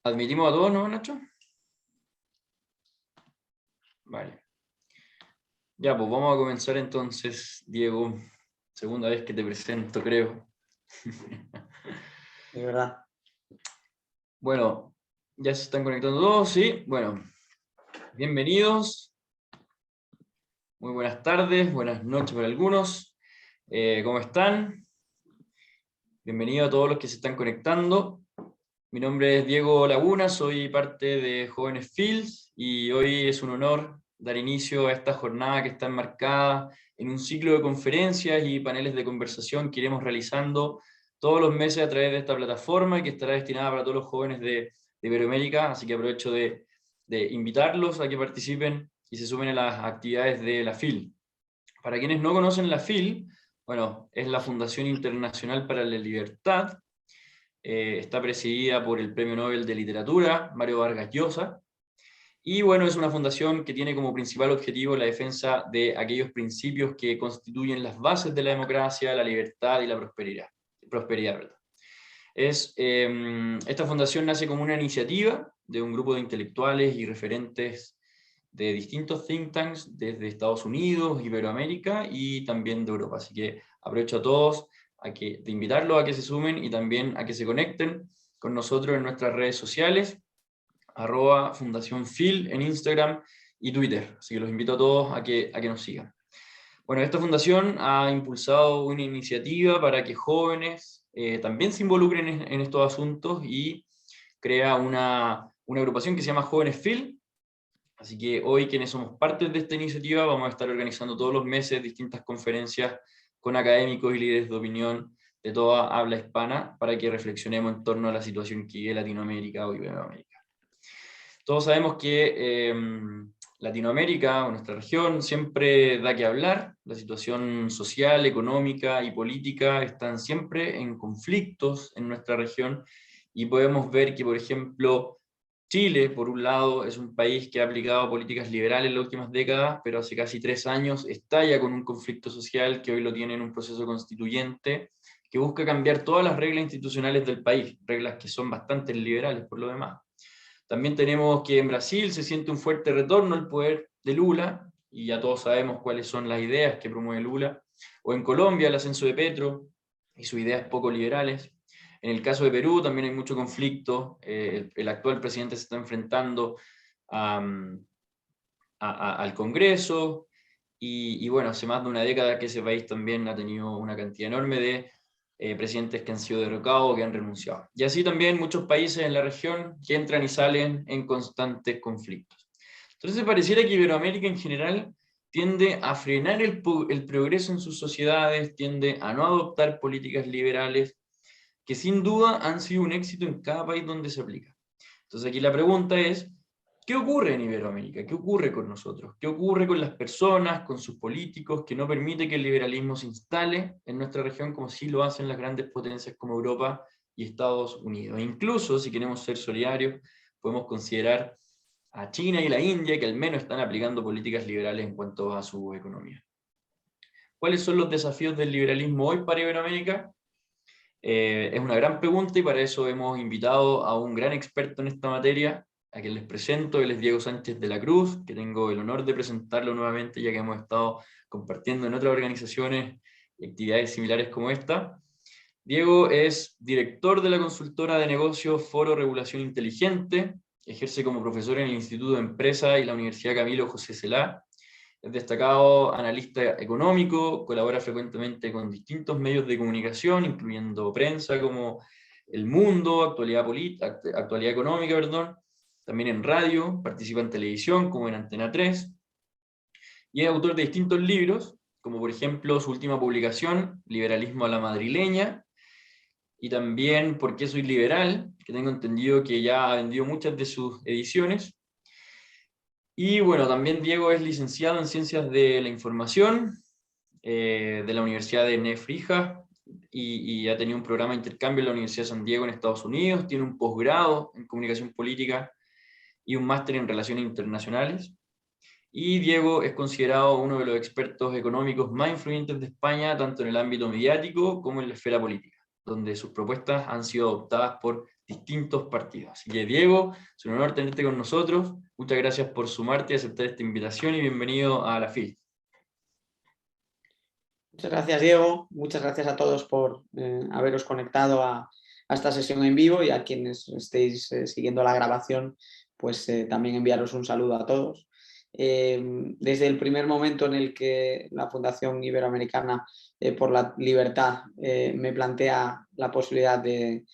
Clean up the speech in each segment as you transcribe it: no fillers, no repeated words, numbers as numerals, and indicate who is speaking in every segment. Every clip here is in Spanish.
Speaker 1: ¿Admitimos a todos, no, Nacho? Vale. Ya, pues vamos a comenzar entonces, Diego. Segunda vez que te presento, creo.
Speaker 2: De verdad.
Speaker 1: Bueno, ya se están conectando todos, ¿sí? Bueno, bienvenidos. Muy buenas tardes, buenas noches para algunos. ¿Cómo están? Bienvenido a todos los que se están conectando. Mi nombre es Diego Laguna, soy parte de Jóvenes Fields y hoy es un honor dar inicio a esta jornada que está enmarcada en un ciclo de conferencias y paneles de conversación que iremos realizando todos los meses a través de esta plataforma y que estará destinada para todos los jóvenes de Iberoamérica, así que aprovecho de invitarlos a que participen y se sumen a las actividades de la FIL. Para quienes no conocen la FIL, bueno, es la Fundación Internacional para la Libertad. Está presidida por el Premio Nobel de Literatura, Mario Vargas Llosa, y bueno, es una fundación que tiene como principal objetivo la defensa de aquellos principios que constituyen las bases de la democracia, la libertad y la prosperidad, ¿verdad? Esta fundación nace como una iniciativa de un grupo de intelectuales y referentes de distintos think tanks desde Estados Unidos, Iberoamérica y también de Europa. Así que aprovecho a todos de invitarlos a que se sumen y también a que se conecten con nosotros en nuestras redes sociales, @Fundación Phil en Instagram y Twitter. Así que los invito a todos a que nos sigan. Bueno, esta fundación ha impulsado una iniciativa para que jóvenes también se involucren en estos asuntos y crea una agrupación que se llama Jóvenes Phil. Así que hoy, quienes somos parte de esta iniciativa, vamos a estar organizando todos los meses distintas conferencias con académicos y líderes de opinión de toda habla hispana para que reflexionemos en torno a la situación que vive Latinoamérica o Iberoamérica. Todos sabemos que Latinoamérica, o nuestra región, siempre da que hablar. La situación social, económica y política están siempre en conflictos en nuestra región y podemos ver que, por ejemplo, Chile, por un lado, es un país que ha aplicado políticas liberales en las últimas décadas, pero hace casi 3 años estalla con un conflicto social que hoy lo tiene en un proceso constituyente que busca cambiar todas las reglas institucionales del país, reglas que son bastante liberales por lo demás. También tenemos que en Brasil se siente un fuerte retorno al poder de Lula, y ya todos sabemos cuáles son las ideas que promueve Lula, o en Colombia el ascenso de Petro y sus ideas poco liberales. En el caso de Perú también hay mucho conflicto, el actual presidente se está enfrentando al Congreso, y bueno, hace más de una década que ese país también ha tenido una cantidad enorme de presidentes que han sido derrocados o que han renunciado. Y así también muchos países en la región que entran y salen en constantes conflictos. Entonces pareciera que Iberoamérica en general tiende a frenar el progreso en sus sociedades, tiende a no adoptar políticas liberales, que sin duda han sido un éxito en cada país donde se aplica. Entonces aquí la pregunta es, ¿qué ocurre en Iberoamérica? ¿Qué ocurre con nosotros? ¿Qué ocurre con las personas, con sus políticos, que no permite que el liberalismo se instale en nuestra región como sí lo hacen las grandes potencias como Europa y Estados Unidos? E incluso, si queremos ser solidarios, podemos considerar a China y la India, que al menos están aplicando políticas liberales en cuanto a su economía. ¿Cuáles son los desafíos del liberalismo hoy para Iberoamérica? Es una gran pregunta y para eso hemos invitado a un gran experto en esta materia, a quien les presento. Él es Diego Sánchez de la Cruz, que tengo el honor de presentarlo nuevamente, ya que hemos estado compartiendo en otras organizaciones y actividades similares como esta. Diego es director de la consultora de negocios Foro Regulación Inteligente, ejerce como profesor en el Instituto de Empresa y la Universidad Camilo José Celá. Es destacado analista económico, colabora frecuentemente con distintos medios de comunicación, incluyendo prensa como El Mundo, Actualidad Económica, perdón. También en radio, participa en televisión como en Antena 3. Y es autor de distintos libros, como por ejemplo su última publicación, Liberalismo a la Madrileña, y también ¿Por qué soy liberal?, que tengo entendido que ya ha vendido muchas de sus ediciones. Y bueno, también Diego es licenciado en Ciencias de la Información de la Universidad de Nefrija y ha tenido un programa de intercambio en la Universidad de San Diego en Estados Unidos, tiene un posgrado en Comunicación Política y un máster en Relaciones Internacionales. Y Diego es considerado uno de los expertos económicos más influyentes de España, tanto en el ámbito mediático como en la esfera política. donde sus propuestas han sido adoptadas por distintos partidos. Así que Diego, es un honor tenerte con nosotros. Muchas gracias por sumarte y aceptar esta invitación y bienvenido a la FIL.
Speaker 2: Muchas gracias, Diego. Muchas gracias a todos por haberos conectado a esta sesión en vivo, y a quienes estéis siguiendo la grabación, pues también enviaros un saludo a todos. Desde el primer momento en el que la Fundación Iberoamericana por la Libertad me plantea la posibilidad de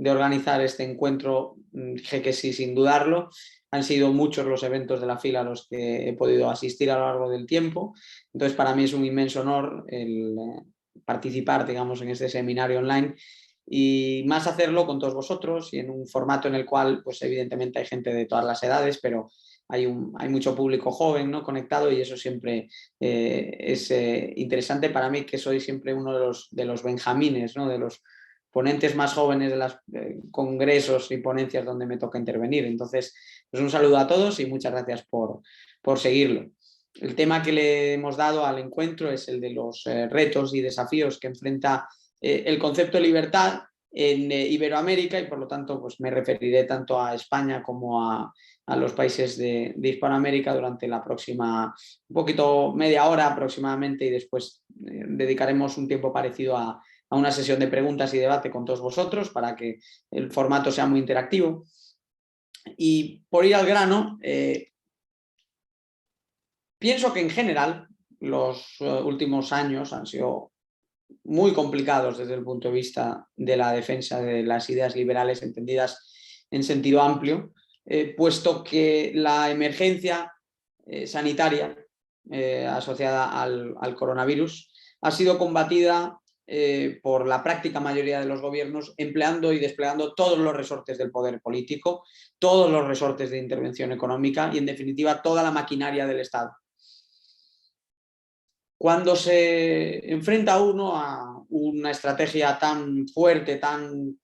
Speaker 2: organizar este encuentro, dije que sí, sin dudarlo. Han sido muchos los eventos de la FIL a los que he podido asistir a lo largo del tiempo. Entonces, para mí es un inmenso honor el participar, digamos, en este seminario online, y más hacerlo con todos vosotros y en un formato en el cual, pues evidentemente hay gente de todas las edades, pero hay mucho público joven, ¿no?, conectado, y eso siempre es interesante para mí, que soy siempre uno de los benjamines, ¿no?, de los ponentes más jóvenes de los congresos y ponencias donde me toca intervenir. Entonces, pues un saludo a todos y muchas gracias por seguirlo. El tema que le hemos dado al encuentro es el de los retos y desafíos que enfrenta el concepto de libertad en Iberoamérica, y por lo tanto pues me referiré tanto a España como a los países de Hispanoamérica durante la próxima, un poquito media hora aproximadamente, y después dedicaremos un tiempo parecido a una sesión de preguntas y debate con todos vosotros para que el formato sea muy interactivo. Y por ir al grano, pienso que en general los últimos años han sido muy complicados desde el punto de vista de la defensa de las ideas liberales entendidas en sentido amplio, puesto que la emergencia sanitaria asociada al coronavirus ha sido combatida por la práctica mayoría de los gobiernos, empleando y desplegando todos los resortes del poder político, todos los resortes de intervención económica y, en definitiva, toda la maquinaria del Estado. Cuando se enfrenta uno a una estrategia tan fuerte, tan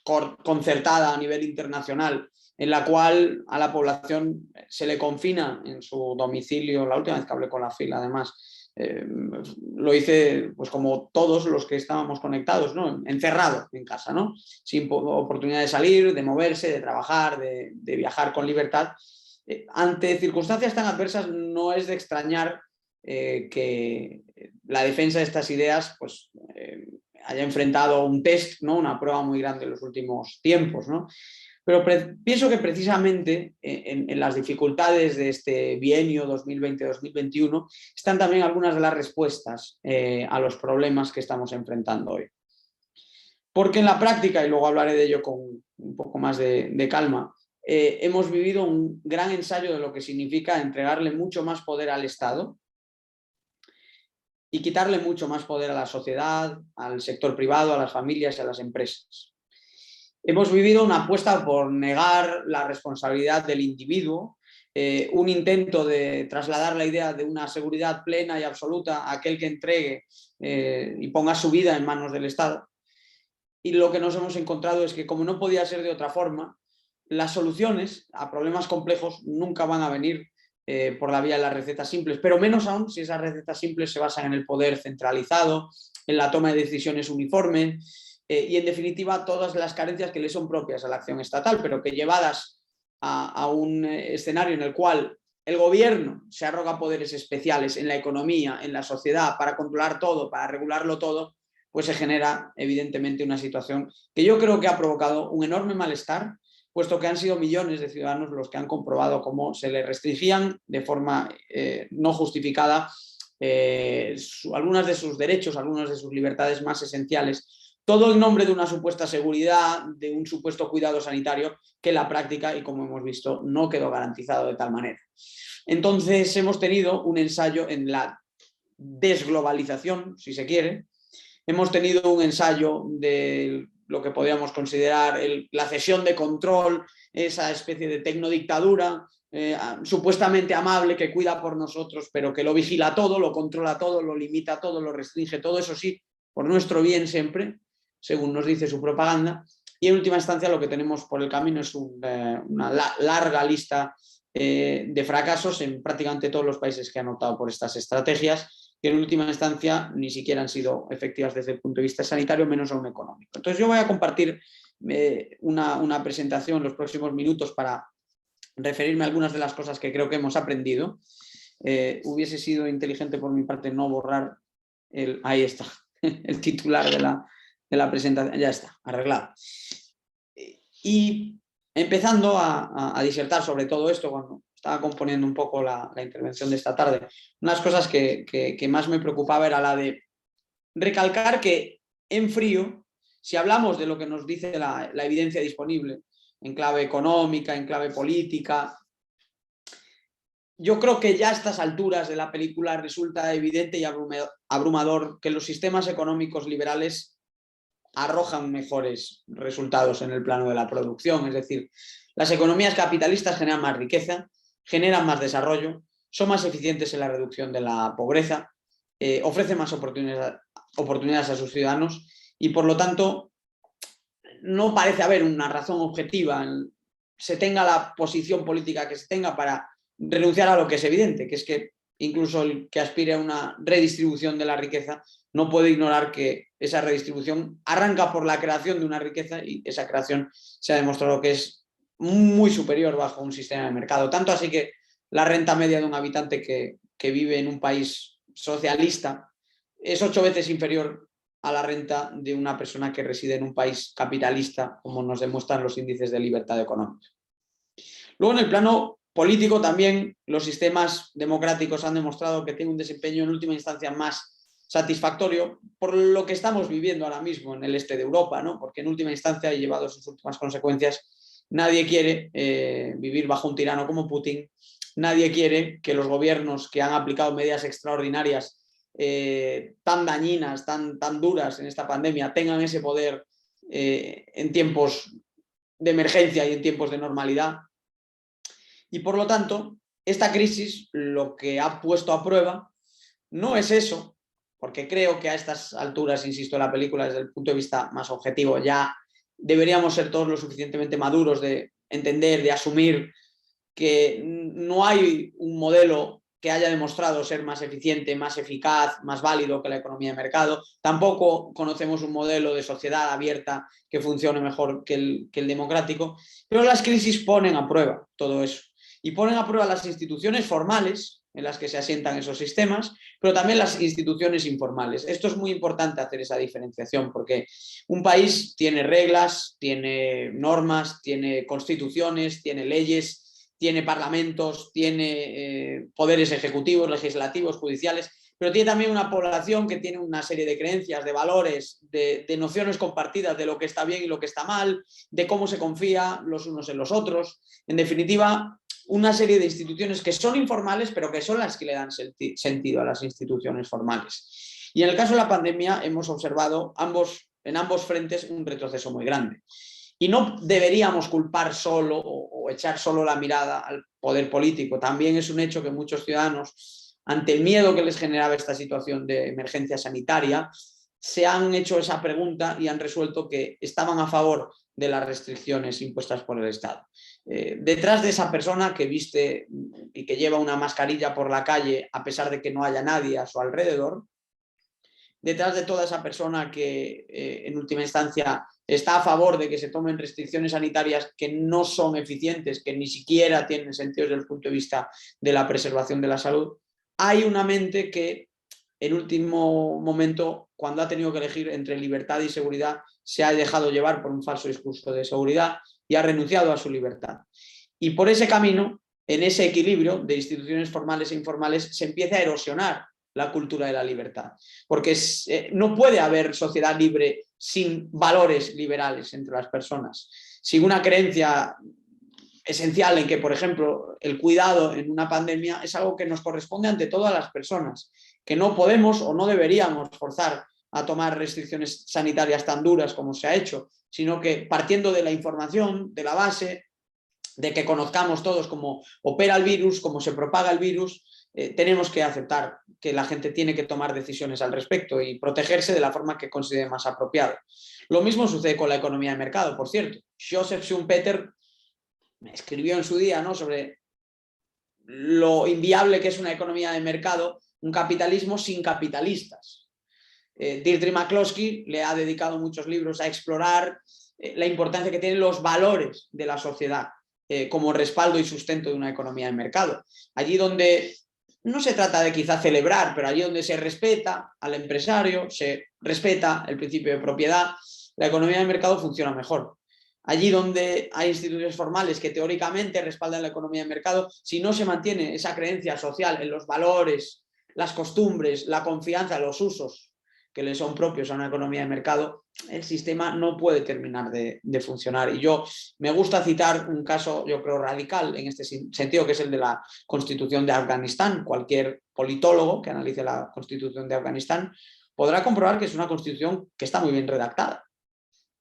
Speaker 2: concertada a nivel internacional, en la cual a la población se le confina en su domicilio, la última vez que hablé con la FIL, además, lo hice pues como todos los que estábamos conectados, ¿no?, encerrado en casa, ¿no?, sin oportunidad de salir, de moverse, de trabajar, de viajar con libertad. Ante circunstancias tan adversas, no es de extrañar que la defensa de estas ideas pues, haya enfrentado un test, ¿no?, una prueba muy grande en los últimos tiempos, ¿no? Pero pienso que precisamente en las dificultades de este bienio 2020-2021 están también algunas de las respuestas a los problemas que estamos enfrentando hoy. Porque en la práctica, y luego hablaré de ello con un poco más de calma, hemos vivido un gran ensayo de lo que significa entregarle mucho más poder al Estado y quitarle mucho más poder a la sociedad, al sector privado, a las familias y a las empresas. Hemos vivido una apuesta por negar la responsabilidad del individuo, un intento de trasladar la idea de una seguridad plena y absoluta a aquel que entregue y ponga su vida en manos del Estado. Y lo que nos hemos encontrado es que, como no podía ser de otra forma, las soluciones a problemas complejos nunca van a venir por la vía de las recetas simples, pero menos aún si esas recetas simples se basan en el poder centralizado, en la toma de decisiones uniforme y, en definitiva, todas las carencias que le son propias a la acción estatal, pero que, llevadas a un escenario en el cual el gobierno se arroga poderes especiales en la economía, en la sociedad, para controlar todo, para regularlo todo, pues se genera evidentemente una situación que yo creo que ha provocado un enorme malestar, puesto que han sido millones de ciudadanos los que han comprobado cómo se les restringían de forma no justificada algunos de sus derechos, algunas de sus libertades más esenciales, todo en nombre de una supuesta seguridad, de un supuesto cuidado sanitario que en la práctica, y como hemos visto, no quedó garantizado de tal manera. Entonces hemos tenido un ensayo en la desglobalización, si se quiere. Hemos tenido un ensayo de lo que podríamos considerar la cesión de control, esa especie de tecnodictadura supuestamente amable que cuida por nosotros, pero que lo vigila todo, lo controla todo, lo limita todo, lo restringe todo, eso sí, por nuestro bien siempre, según nos dice su propaganda. Y en última instancia lo que tenemos por el camino es una larga lista de fracasos en prácticamente todos los países que han optado por estas estrategias, que en última instancia ni siquiera han sido efectivas desde el punto de vista sanitario, menos aún económico. Entonces yo voy a compartir una presentación en los próximos minutos para referirme a algunas de las cosas que creo que hemos aprendido. Hubiese sido inteligente por mi parte no borrar ahí está, el titular de la presentación, ya está, arreglado. Y empezando a disertar sobre todo esto, cuando estaba componiendo un poco la intervención de esta tarde, unas cosas que más me preocupaba era la de recalcar que en frío, si hablamos de lo que nos dice la evidencia disponible, en clave económica, en clave política, yo creo que ya a estas alturas de la película resulta evidente y abrumador que los sistemas económicos liberales arrojan mejores resultados en el plano de la producción. Es decir, las economías capitalistas generan más riqueza, generan más desarrollo, son más eficientes en la reducción de la pobreza, ofrecen más oportunidades a sus ciudadanos y, por lo tanto, no parece haber una razón objetiva, se tenga la posición política que se tenga, para renunciar a lo que es evidente, que es que incluso el que aspire a una redistribución de la riqueza no puede ignorar que esa redistribución arranca por la creación de una riqueza y esa creación se ha demostrado que es muy superior bajo un sistema de mercado. Tanto así que la renta media de un habitante que vive en un país socialista es 8 veces inferior a la renta de una persona que reside en un país capitalista, como nos demuestran los índices de libertad económica. Luego, en el plano político también, los sistemas democráticos han demostrado que tienen un desempeño en última instancia más satisfactorio por lo que estamos viviendo ahora mismo en el este de Europa, ¿no? Porque en última instancia, y llevado a sus últimas consecuencias, nadie quiere vivir bajo un tirano como Putin, nadie quiere que los gobiernos que han aplicado medidas extraordinarias tan dañinas, tan duras en esta pandemia, tengan ese poder en tiempos de emergencia y en tiempos de normalidad. Y por lo tanto, esta crisis lo que ha puesto a prueba no es eso, porque creo que a estas alturas, insisto, la película desde el punto de vista más objetivo ya deberíamos ser todos lo suficientemente maduros de entender, de asumir que no hay un modelo que haya demostrado ser más eficiente, más eficaz, más válido que la economía de mercado. Tampoco conocemos un modelo de sociedad abierta que funcione mejor que el democrático, pero las crisis ponen a prueba todo eso. Y ponen a prueba las instituciones formales en las que se asientan esos sistemas, pero también las instituciones informales. Esto es muy importante hacer esa diferenciación, porque un país tiene reglas, tiene normas, tiene constituciones, tiene leyes, tiene parlamentos, tiene poderes ejecutivos, legislativos, judiciales, pero tiene también una población que tiene una serie de creencias, de valores, de nociones compartidas de lo que está bien y lo que está mal, de cómo se confía los unos en los otros. En definitiva, una serie de instituciones que son informales, pero que son las que le dan sentido a las instituciones formales. Y en el caso de la pandemia hemos observado en ambos frentes un retroceso muy grande. Y no deberíamos culpar solo o echar solo la mirada al poder político. También es un hecho que muchos ciudadanos, ante el miedo que les generaba esta situación de emergencia sanitaria, se han hecho esa pregunta y han resuelto que estaban a favor de las restricciones impuestas por el Estado. Detrás de esa persona que viste y que lleva una mascarilla por la calle a pesar de que no haya nadie a su alrededor, detrás de toda esa persona que en última instancia está a favor de que se tomen restricciones sanitarias que no son eficientes, que ni siquiera tienen sentido desde el punto de vista de la preservación de la salud, hay una mente que en último momento, cuando ha tenido que elegir entre libertad y seguridad, se ha dejado llevar por un falso discurso de seguridad y ha renunciado a su libertad. Y por ese camino, en ese equilibrio de instituciones formales e informales, se empieza a erosionar la cultura de la libertad, porque no puede haber sociedad libre sin valores liberales entre las personas, sin una creencia esencial en que, por ejemplo, el cuidado en una pandemia es algo que nos corresponde ante todas las personas, que no podemos o no deberíamos forzar a tomar restricciones sanitarias tan duras como se ha hecho, sino que partiendo de la información, de la base, de que conozcamos todos cómo opera el virus, cómo se propaga el virus, tenemos que aceptar que la gente tiene que tomar decisiones al respecto y protegerse de la forma que considere más apropiada. Lo mismo sucede con la economía de mercado, por cierto. Joseph Schumpeter escribió en su día, ¿no?, sobre lo inviable que es una economía de mercado, un capitalismo sin capitalistas. Deirdre McCloskey le ha dedicado muchos libros a explorar la importancia que tienen los valores de la sociedad como respaldo y sustento de una economía de mercado. Allí donde no se trata de quizá celebrar, pero allí donde se respeta al empresario, se respeta el principio de propiedad, la economía de mercado funciona mejor. Allí donde hay instituciones formales que teóricamente respaldan la economía de mercado, si no se mantiene esa creencia social en los valores, las costumbres, la confianza, los usos que le son propios a una economía de mercado, el sistema no puede terminar de funcionar. Y yo me gusta citar un caso, yo creo, radical en este sentido, que es el de la Constitución de Afganistán. Cualquier politólogo que analice la Constitución de Afganistán podrá comprobar que es una constitución que está muy bien redactada,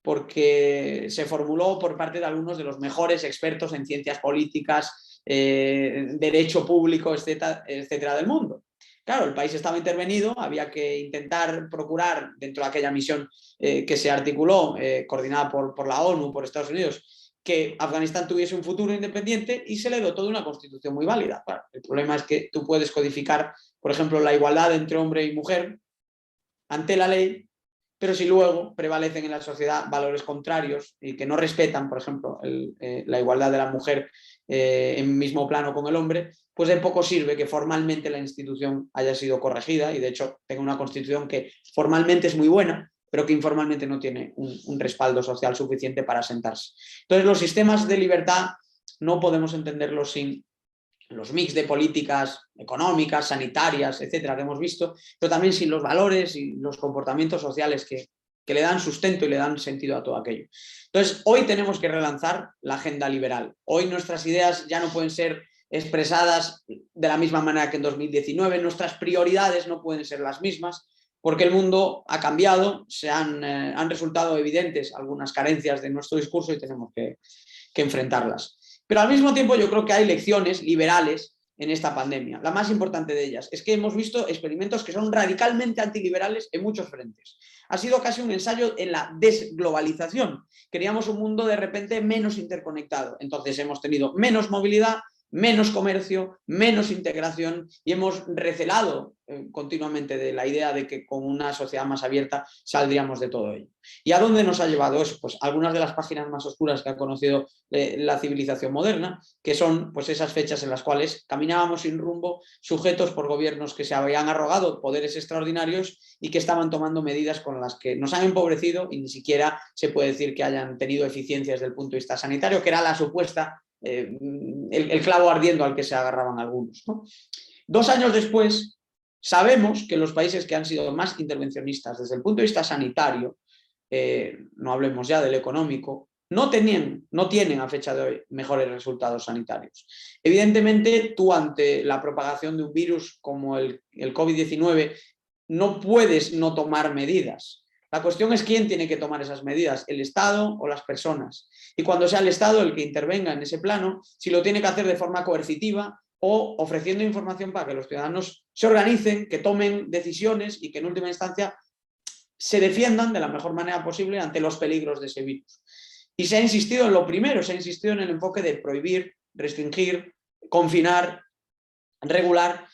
Speaker 2: porque se formuló por parte de algunos de los mejores expertos en ciencias políticas, derecho público, etcétera, del mundo. Claro, el país estaba intervenido, había que intentar procurar dentro de aquella misión que se articuló, coordinada por la ONU, por Estados Unidos, que Afganistán tuviese un futuro independiente, y se le dotó de una constitución muy válida. Claro, el problema es que tú puedes codificar, por ejemplo, la igualdad entre hombre y mujer ante la ley, pero si luego prevalecen en la sociedad valores contrarios y que no respetan, por ejemplo, la igualdad de la mujer en mismo plano con el hombre, pues de poco sirve que formalmente la institución haya sido corregida, y de hecho tenga una constitución que formalmente es muy buena, pero que informalmente no tiene un respaldo social suficiente para asentarse. Entonces, los sistemas de libertad no podemos entenderlos sin los mix de políticas económicas, sanitarias, etcétera, que hemos visto, pero también sin los valores y los comportamientos sociales que le dan sustento y le dan sentido a todo aquello. Entonces, hoy tenemos que relanzar la agenda liberal. Hoy nuestras ideas ya no pueden ser expresadas de la misma manera que en 2019, nuestras prioridades no pueden ser las mismas, porque el mundo ha cambiado, han resultado evidentes algunas carencias de nuestro discurso y tenemos que enfrentarlas. Pero al mismo tiempo yo creo que hay lecciones liberales en esta pandemia. La más importante de ellas es que hemos visto experimentos que son radicalmente antiliberales en muchos frentes. Ha sido casi un ensayo en la desglobalización. Queríamos un mundo de repente menos interconectado. Entonces hemos tenido menos movilidad, menos comercio, menos integración, y hemos recelado continuamente de la idea de que con una sociedad más abierta saldríamos de todo ello. ¿Y a dónde nos ha llevado eso? Pues algunas de las páginas más oscuras que ha conocido la civilización moderna, que son pues esas fechas en las cuales caminábamos sin rumbo, sujetos por gobiernos que se habían arrogado poderes extraordinarios y que estaban tomando medidas con las que nos han empobrecido, y ni siquiera se puede decir que hayan tenido eficiencia desde el punto de vista sanitario, que era la supuesta el clavo ardiendo al que se agarraban algunos, ¿no? 2 años después, sabemos que los países que han sido más intervencionistas desde el punto de vista sanitario, no hablemos ya del económico, no tienen a fecha de hoy mejores resultados sanitarios. Evidentemente, tú ante la propagación de un virus como el COVID-19 no puedes no tomar medidas. La cuestión es quién tiene que tomar esas medidas, el Estado o las personas. Y cuando sea el Estado el que intervenga en ese plano, si lo tiene que hacer de forma coercitiva o ofreciendo información para que los ciudadanos se organicen, que tomen decisiones y que en última instancia se defiendan de la mejor manera posible ante los peligros de ese virus. Y se ha insistido en lo primero, se ha insistido en el enfoque de prohibir, restringir, confinar, regular.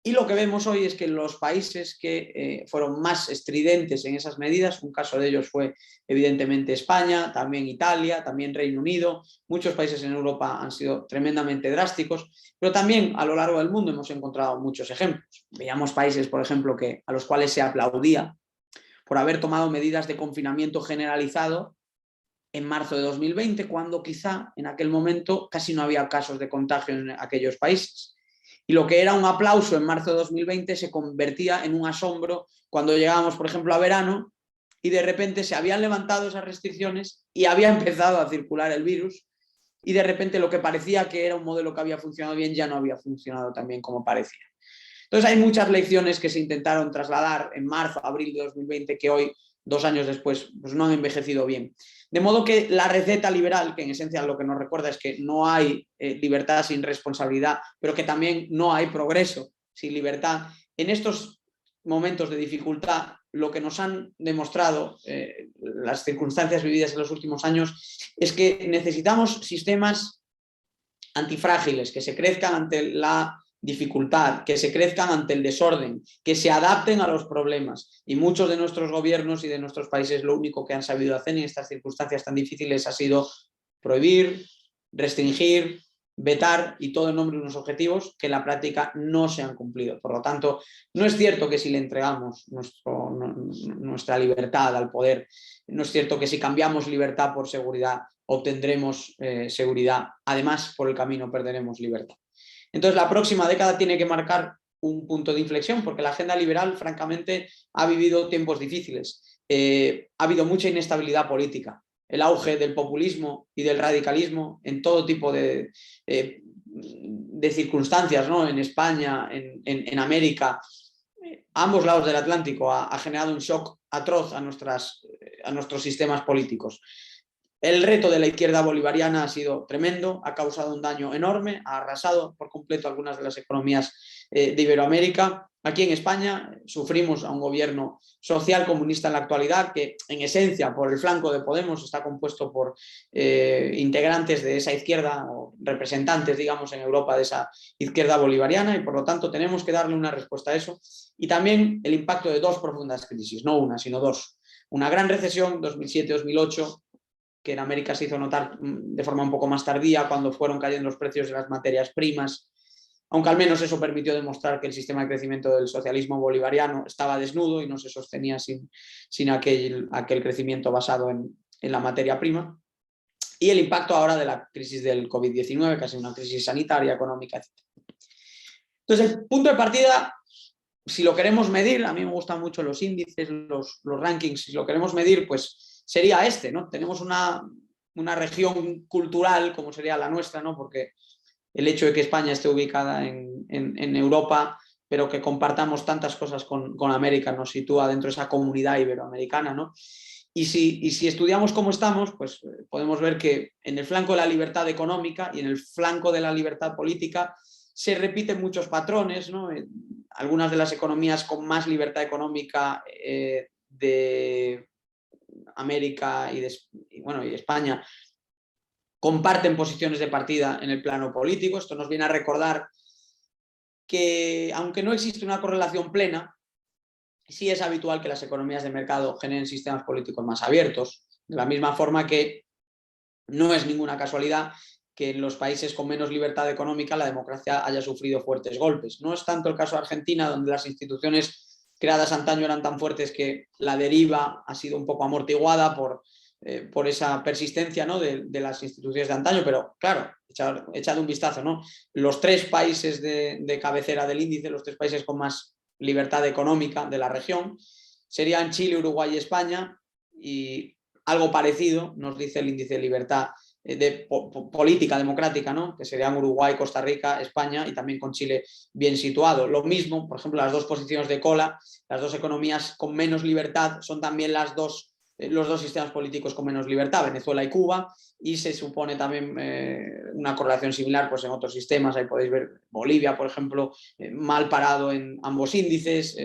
Speaker 2: Y lo que vemos hoy es que los países que fueron más estridentes en esas medidas, un caso de ellos fue evidentemente España, también Italia, también Reino Unido, muchos países en Europa han sido tremendamente drásticos, pero también a lo largo del mundo hemos encontrado muchos ejemplos. Veíamos países, por ejemplo, a los cuales se aplaudía por haber tomado medidas de confinamiento generalizado en marzo de 2020, cuando quizá en aquel momento casi no había casos de contagio en aquellos países. Y lo que era un aplauso en marzo de 2020 se convertía en un asombro cuando llegábamos, por ejemplo, a verano y de repente se habían levantado esas restricciones y había empezado a circular el virus, y de repente lo que parecía que era un modelo que había funcionado bien ya no había funcionado tan bien como parecía. Entonces hay muchas lecciones que se intentaron trasladar en marzo, abril de 2020 que hoy, 2 años después, pues no han envejecido bien. De modo que la receta liberal, que en esencia lo que nos recuerda es que no hay libertad sin responsabilidad, pero que también no hay progreso sin libertad, en estos momentos de dificultad, lo que nos han demostrado las circunstancias vividas en los últimos años es que necesitamos sistemas antifrágiles, que se crezcan ante la dificultad, que se crezcan ante el desorden, que se adapten a los problemas. Y muchos de nuestros gobiernos y de nuestros países lo único que han sabido hacer en estas circunstancias tan difíciles ha sido prohibir, restringir, vetar y todo en nombre de unos objetivos que en la práctica no se han cumplido. Por lo tanto, no es cierto que si le entregamos nuestra libertad al poder, no es cierto que si cambiamos libertad por seguridad obtendremos seguridad. Además, por el camino perderemos libertad. Entonces, la próxima década tiene que marcar un punto de inflexión porque la agenda liberal, francamente, ha vivido tiempos difíciles. Ha habido mucha inestabilidad política. El auge del populismo y del radicalismo en todo tipo de circunstancias, ¿no? En España, en América, a ambos lados del Atlántico, ha generado un shock atroz a nuestros sistemas políticos. El reto de la izquierda bolivariana ha sido tremendo, ha causado un daño enorme, ha arrasado por completo algunas de las economías de Iberoamérica. Aquí en España sufrimos a un gobierno social comunista en la actualidad que en esencia por el flanco de Podemos está compuesto por integrantes de esa izquierda o representantes, digamos, en Europa de esa izquierda bolivariana y por lo tanto tenemos que darle una respuesta a eso. Y también el impacto de dos profundas crisis, no una, sino dos. Una gran recesión, 2007-2008, que en América se hizo notar de forma un poco más tardía cuando fueron cayendo los precios de las materias primas, aunque al menos eso permitió demostrar que el sistema de crecimiento del socialismo bolivariano estaba desnudo y no se sostenía sin aquel crecimiento basado en la materia prima. Y el impacto ahora de la crisis del COVID-19, que ha sido una crisis sanitaria, económica, etc. Entonces, el punto de partida, si lo queremos medir, a mí me gustan mucho los índices, los rankings, si lo queremos medir, pues sería este, ¿no? Tenemos una región cultural como sería la nuestra, ¿no? Porque el hecho de que España esté ubicada en Europa, pero que compartamos tantas cosas con América, nos sitúa dentro de esa comunidad iberoamericana, ¿no? Y si estudiamos cómo estamos, pues podemos ver que en el flanco de la libertad económica y en el flanco de la libertad política se repiten muchos patrones, ¿no? Algunas de las economías con más libertad económica de América y España comparten posiciones de partida en el plano político. Esto nos viene a recordar que, aunque no existe una correlación plena, sí es habitual que las economías de mercado generen sistemas políticos más abiertos, de la misma forma que no es ninguna casualidad que en los países con menos libertad económica la democracia haya sufrido fuertes golpes. No es tanto el caso de Argentina, donde las instituciones creadas antaño eran tan fuertes que la deriva ha sido un poco amortiguada por esa persistencia, ¿no? de las instituciones de antaño, pero claro, echad un vistazo, ¿no? Los tres países de cabecera del índice, los tres países con más libertad económica de la región, serían Chile, Uruguay y España, y algo parecido nos dice el índice de libertad de política democrática, ¿no? Que serían Uruguay, Costa Rica, España y también con Chile bien situado. Lo mismo, por ejemplo, las dos posiciones de cola, las dos economías con menos libertad son también los dos sistemas políticos con menos libertad, Venezuela y Cuba, y se supone también una correlación similar pues, en otros sistemas. Ahí podéis ver Bolivia, por ejemplo, mal parado en ambos índices,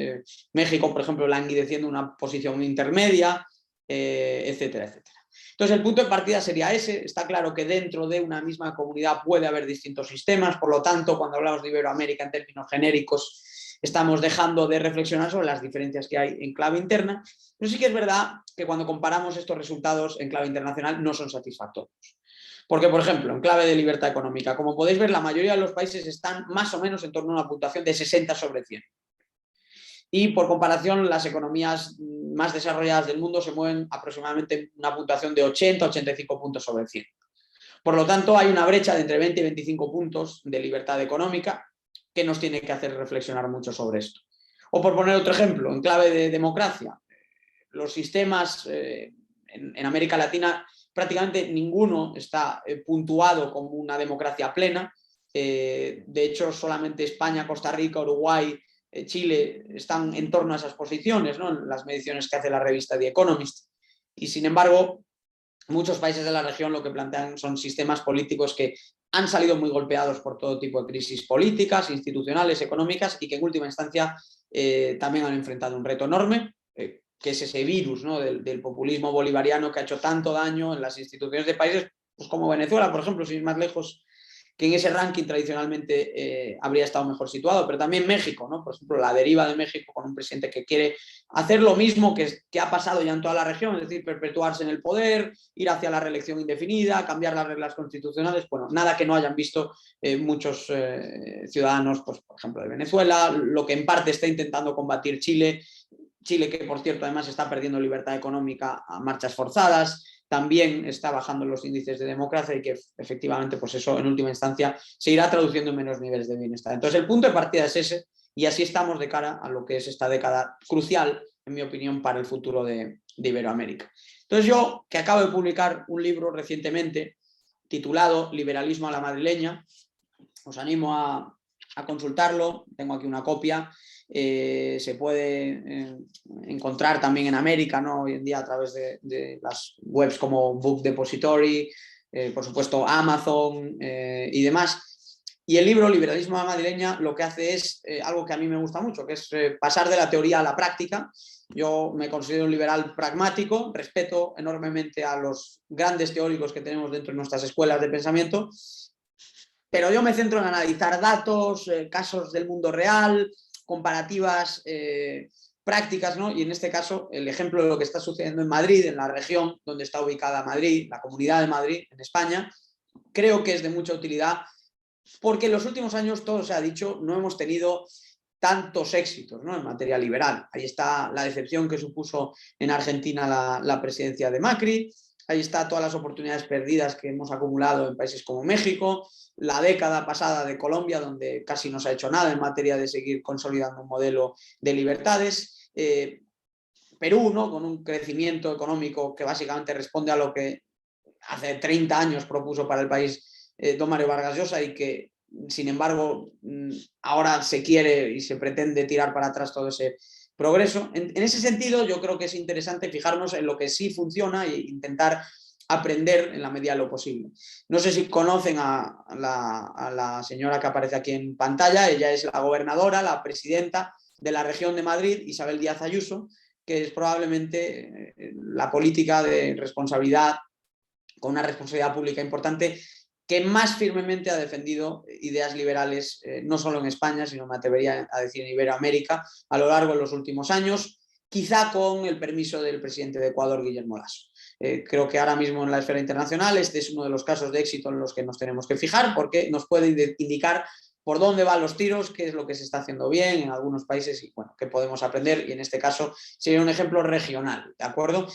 Speaker 2: México, por ejemplo, languideciendo una posición intermedia, etcétera, etcétera. Entonces, el punto de partida sería ese. Está claro que dentro de una misma comunidad puede haber distintos sistemas, por lo tanto, cuando hablamos de Iberoamérica en términos genéricos, estamos dejando de reflexionar sobre las diferencias que hay en clave interna, pero sí que es verdad que cuando comparamos estos resultados en clave internacional no son satisfactorios. Porque, por ejemplo, en clave de libertad económica, como podéis ver, la mayoría de los países están más o menos en torno a una puntuación de 60 sobre 100. Y por comparación, las economías más desarrolladas del mundo se mueven aproximadamente una puntuación de 80-85 puntos sobre 100. Por lo tanto, hay una brecha de entre 20 y 25 puntos de libertad económica que nos tiene que hacer reflexionar mucho sobre esto. O por poner otro ejemplo, en clave de democracia, los sistemas en América Latina prácticamente ninguno está puntuado como una democracia plena. De hecho, solamente España, Costa Rica, Uruguay, Chile están en torno a esas posiciones, ¿no? En las mediciones que hace la revista The Economist. Y sin embargo, muchos países de la región lo que plantean son sistemas políticos que han salido muy golpeados por todo tipo de crisis políticas, institucionales, económicas y que en última instancia también han enfrentado un reto enorme, que es ese virus, ¿no? del populismo bolivariano que ha hecho tanto daño en las instituciones de países pues como Venezuela, por ejemplo, sin ir más lejos, que en ese ranking tradicionalmente habría estado mejor situado, pero también México, ¿no? Por ejemplo, la deriva de México con un presidente que quiere hacer lo mismo que ha pasado ya en toda la región, es decir, perpetuarse en el poder, ir hacia la reelección indefinida, cambiar las reglas constitucionales, bueno, nada que no hayan visto muchos ciudadanos, pues, por ejemplo, de Venezuela, lo que en parte está intentando combatir Chile, que por cierto además está perdiendo libertad económica a marchas forzadas, también está bajando los índices de democracia y que efectivamente pues eso en última instancia se irá traduciendo en menos niveles de bienestar. Entonces el punto de partida es ese y así estamos de cara a lo que es esta década crucial, en mi opinión, para el futuro de Iberoamérica. Entonces yo, que acabo de publicar un libro recientemente titulado Liberalismo a la madrileña, os animo a consultarlo, tengo aquí una copia. Se puede encontrar también en América, ¿no? Hoy en día a través de las webs como Book Depository, por supuesto Amazon y demás. Y el libro Liberalismo a la madrileña lo que hace es algo que a mí me gusta mucho, que es pasar de la teoría a la práctica. Yo me considero un liberal pragmático, respeto enormemente a los grandes teóricos que tenemos dentro de nuestras escuelas de pensamiento, pero yo me centro en analizar datos, casos del mundo real, comparativas prácticas, ¿no? Y en este caso, el ejemplo de lo que está sucediendo en Madrid, en la región donde está ubicada Madrid, la Comunidad de Madrid, en España, creo que es de mucha utilidad porque en los últimos años, todo se ha dicho, no hemos tenido tantos éxitos, ¿no? En materia liberal. Ahí está la decepción que supuso en Argentina la presidencia de Macri, ahí está todas las oportunidades perdidas que hemos acumulado en países como México, la década pasada de Colombia, donde casi no se ha hecho nada en materia de seguir consolidando un modelo de libertades. Perú, ¿no? Con un crecimiento económico que básicamente responde a lo que hace 30 años propuso para el país don Mario Vargas Llosa y que, sin embargo, ahora se quiere y se pretende tirar para atrás todo ese progreso. En ese sentido, yo creo que es interesante fijarnos en lo que sí funciona e intentar aprender en la medida de lo posible. No sé si conocen a la señora que aparece aquí en pantalla, ella es la gobernadora, la presidenta de la región de Madrid, Isabel Díaz Ayuso, que es probablemente la política de responsabilidad, con una responsabilidad pública importante, que más firmemente ha defendido ideas liberales, no solo en España, sino me atrevería a decir en Iberoamérica, a lo largo de los últimos años, quizá con el permiso del presidente de Ecuador, Guillermo Lasso. Creo que ahora mismo en la esfera internacional este es uno de los casos de éxito en los que nos tenemos que fijar porque nos puede indicar por dónde van los tiros, qué es lo que se está haciendo bien en algunos países y bueno, qué podemos aprender, y en este caso sería un ejemplo regional, ¿de acuerdo?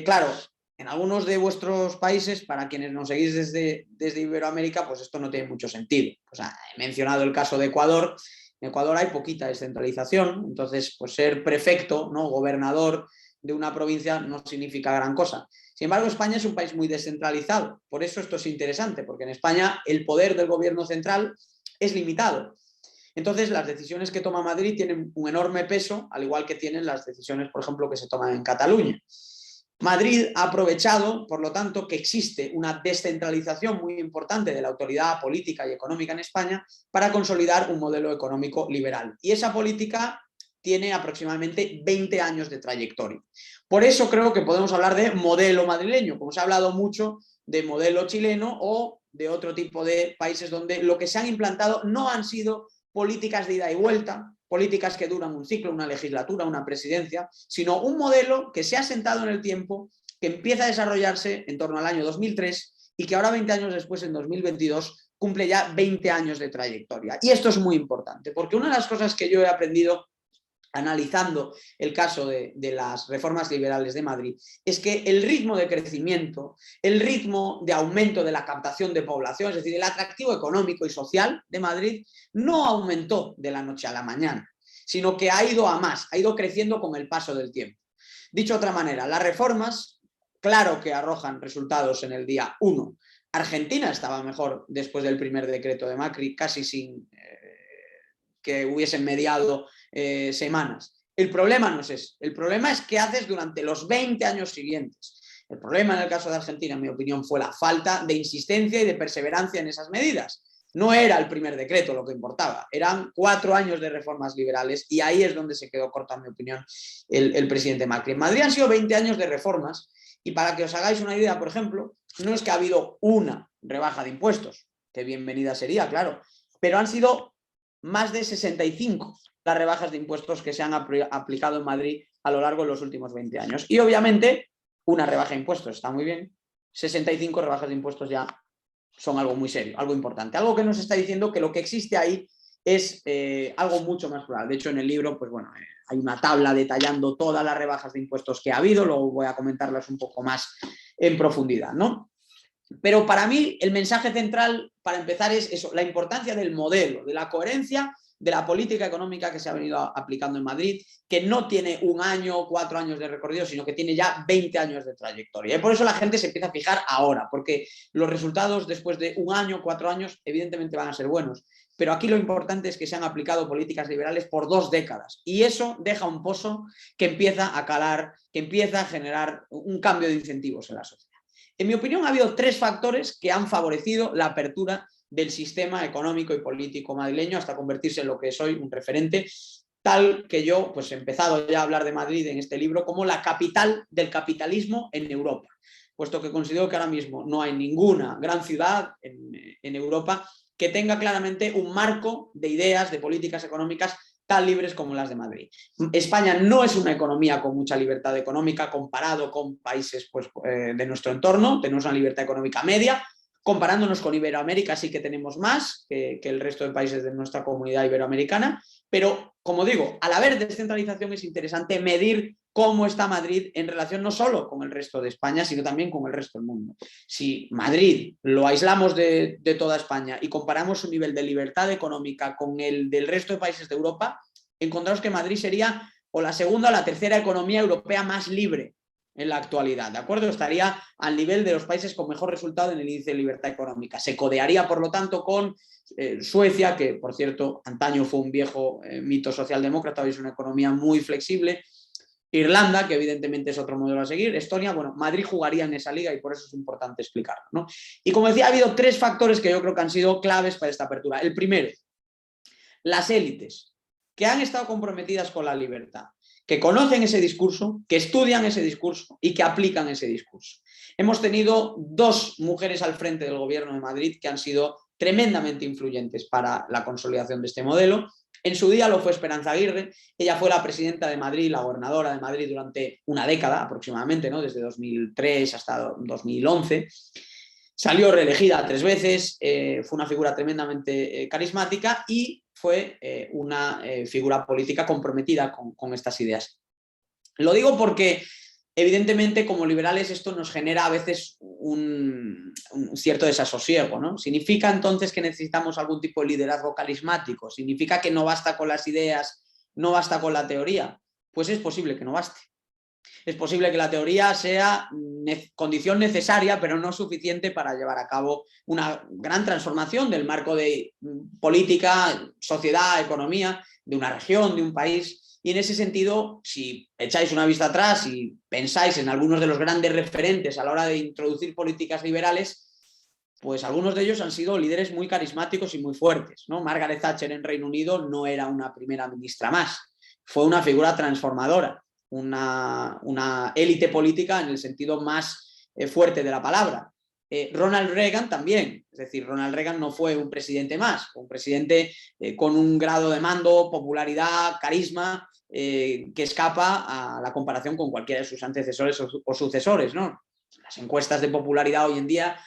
Speaker 2: Claro, en algunos de vuestros países, para quienes nos seguís desde Iberoamérica, pues esto no tiene mucho sentido. Pues he mencionado el caso de Ecuador. En Ecuador hay poquita descentralización, entonces pues ser prefecto, ¿no? Gobernador de una provincia no significa gran cosa. Sin embargo, España es un país muy descentralizado. Por eso esto es interesante, porque en España el poder del gobierno central es limitado. Entonces, las decisiones que toma Madrid tienen un enorme peso, al igual que tienen las decisiones, por ejemplo, que se toman en Cataluña. Madrid ha aprovechado, por lo tanto, que existe una descentralización muy importante de la autoridad política y económica en España para consolidar un modelo económico liberal. Y esa política tiene aproximadamente 20 años de trayectoria. Por eso creo que podemos hablar de modelo madrileño, como se ha hablado mucho de modelo chileno o de otro tipo de países donde lo que se han implantado no han sido políticas de ida y vuelta, políticas que duran un ciclo, una legislatura, una presidencia, sino un modelo que se ha sentado en el tiempo, que empieza a desarrollarse en torno al año 2003 y que ahora 20 años después, en 2022, cumple ya 20 años de trayectoria. Y esto es muy importante, porque una de las cosas que yo he aprendido analizando el caso de las reformas liberales de Madrid, es que el ritmo de crecimiento, el ritmo de aumento de la captación de población, es decir, el atractivo económico y social de Madrid, no aumentó de la noche a la mañana, sino que ha ido a más, ha ido creciendo con el paso del tiempo. Dicho de otra manera, las reformas, claro que arrojan resultados en el día 1. Argentina estaba mejor después del primer decreto de Macri, casi sin que hubiesen mediado semanas. El problema no es ese. El problema es qué haces durante los 20 años siguientes. El problema en el caso de Argentina, en mi opinión, fue la falta de insistencia y de perseverancia en esas medidas. No era el primer decreto lo que importaba, eran 4 años de reformas liberales y ahí es donde se quedó corto, en mi opinión, el presidente Macri. En Madrid han sido 20 años de reformas y para que os hagáis una idea, por ejemplo, no es que ha habido una rebaja de impuestos, que bienvenida sería, claro, pero han sido más de 65 las rebajas de impuestos que se han aplicado en Madrid a lo largo de los últimos 20 años. Y obviamente una rebaja de impuestos está muy bien, 65 rebajas de impuestos ya son algo muy serio, algo importante, algo que nos está diciendo que lo que existe ahí es algo mucho más plural. De hecho, en el libro, pues bueno, hay una tabla detallando todas las rebajas de impuestos que ha habido, luego voy a comentarlas un poco más en profundidad, ¿no? Pero para mí el mensaje central, para empezar, es eso, la importancia del modelo, de la coherencia de la política económica que se ha venido aplicando en Madrid, que no tiene 1 año, 4 años de recorrido, sino que tiene ya 20 años de trayectoria. Y por eso la gente se empieza a fijar ahora, porque los resultados después de 1 año, 4 años, evidentemente van a ser buenos. Pero aquí lo importante es que se han aplicado políticas liberales por 2 décadas. Y eso deja un pozo que empieza a calar, que empieza a generar un cambio de incentivos en la sociedad. En mi opinión, ha habido 3 factores que han favorecido la apertura del sistema económico y político madrileño hasta convertirse en lo que soy, un referente, tal que yo pues, he empezado ya a hablar de Madrid en este libro como la capital del capitalismo en Europa, puesto que considero que ahora mismo no hay ninguna gran ciudad en Europa que tenga claramente un marco de ideas, de políticas económicas tan libres como las de Madrid. España no es una economía con mucha libertad económica comparado con países pues, de nuestro entorno, tenemos una libertad económica media. Comparándonos con Iberoamérica sí que tenemos más que el resto de países de nuestra comunidad iberoamericana, pero como digo, al haber descentralización es interesante medir cómo está Madrid en relación no solo con el resto de España, sino también con el resto del mundo. Si Madrid lo aislamos de toda España y comparamos su nivel de libertad económica con el del resto de países de Europa, encontramos que Madrid sería o la segunda o la tercera economía europea más libre en la actualidad, ¿de acuerdo? Estaría al nivel de los países con mejor resultado en el índice de libertad económica. Se codearía, por lo tanto, con Suecia, que, por cierto, antaño fue un viejo mito socialdemócrata, hoy es una economía muy flexible. Irlanda, que evidentemente es otro modelo a seguir. Estonia, bueno, Madrid jugaría en esa liga y por eso es importante explicarlo, ¿no? Y como decía, ha habido 3 factores que yo creo que han sido claves para esta apertura. El primero, las élites, que han estado comprometidas con la libertad, que conocen ese discurso, que estudian ese discurso y que aplican ese discurso. Hemos tenido 2 mujeres al frente del gobierno de Madrid que han sido tremendamente influyentes para la consolidación de este modelo. En su día lo fue Esperanza Aguirre, ella fue la presidenta de Madrid, la gobernadora de Madrid durante una década aproximadamente, ¿no? Desde 2003 hasta 2011. Salió reelegida 3 veces, fue una figura tremendamente carismática y fue una figura política comprometida con estas ideas. Lo digo porque, evidentemente, como liberales esto nos genera a veces un cierto desasosiego, ¿no? ¿Significa entonces que necesitamos algún tipo de liderazgo carismático? ¿Significa que no basta con las ideas, no basta con la teoría? Pues es posible que no baste. Es posible que la teoría sea condición necesaria, pero no suficiente para llevar a cabo una gran transformación del marco de política, sociedad, economía de una región, de un país. Y en ese sentido, si echáis una vista atrás y pensáis en algunos de los grandes referentes a la hora de introducir políticas liberales, pues algunos de ellos han sido líderes muy carismáticos y muy fuertes, ¿no? Margaret Thatcher en Reino Unido no era una primera ministra más, fue una figura transformadora. Una élite política en el sentido más fuerte de la palabra. Ronald Reagan también, es decir, Ronald Reagan no fue un presidente más, fue un presidente con un grado de mando, popularidad, carisma, que escapa a la comparación con cualquiera de sus antecesores o sucesores, ¿no? Las encuestas de popularidad hoy en día,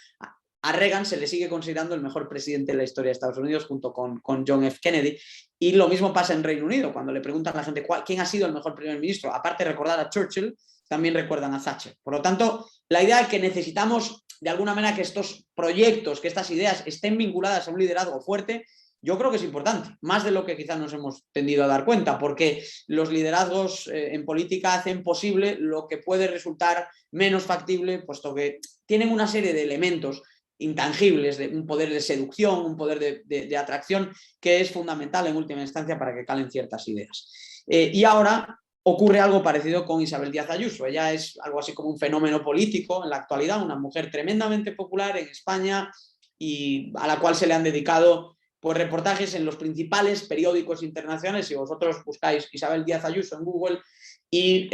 Speaker 2: a Reagan se le sigue considerando el mejor presidente de la historia de Estados Unidos junto con John F. Kennedy. Y lo mismo pasa en Reino Unido. Cuando le preguntan a la gente quién ha sido el mejor primer ministro, aparte de recordar a Churchill, también recuerdan a Thatcher. Por lo tanto, la idea es que necesitamos de alguna manera que estos proyectos, que estas ideas estén vinculadas a un liderazgo fuerte, yo creo que es importante, más de lo que quizás nos hemos tendido a dar cuenta, porque los liderazgos en política hacen posible lo que puede resultar menos factible, puesto que tienen una serie de elementos intangibles, de un poder de seducción, un poder de atracción que es fundamental en última instancia para que calen ciertas ideas. Y ahora ocurre algo parecido con Isabel Díaz Ayuso. Ella es algo así como un fenómeno político en la actualidad, una mujer tremendamente popular en España y a la cual se le han dedicado pues, reportajes en los principales periódicos internacionales. Si vosotros buscáis Isabel Díaz Ayuso en Google, y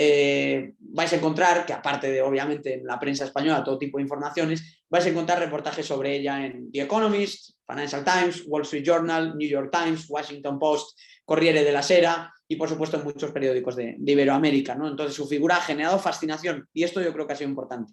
Speaker 2: vais a encontrar que, aparte de, obviamente, en la prensa española, todo tipo de informaciones, vais a encontrar reportajes sobre ella en The Economist, Financial Times, Wall Street Journal, New York Times, Washington Post, Corriere della Sera y, por supuesto, en muchos periódicos de Iberoamérica, ¿no? Entonces, su figura ha generado fascinación y esto yo creo que ha sido importante.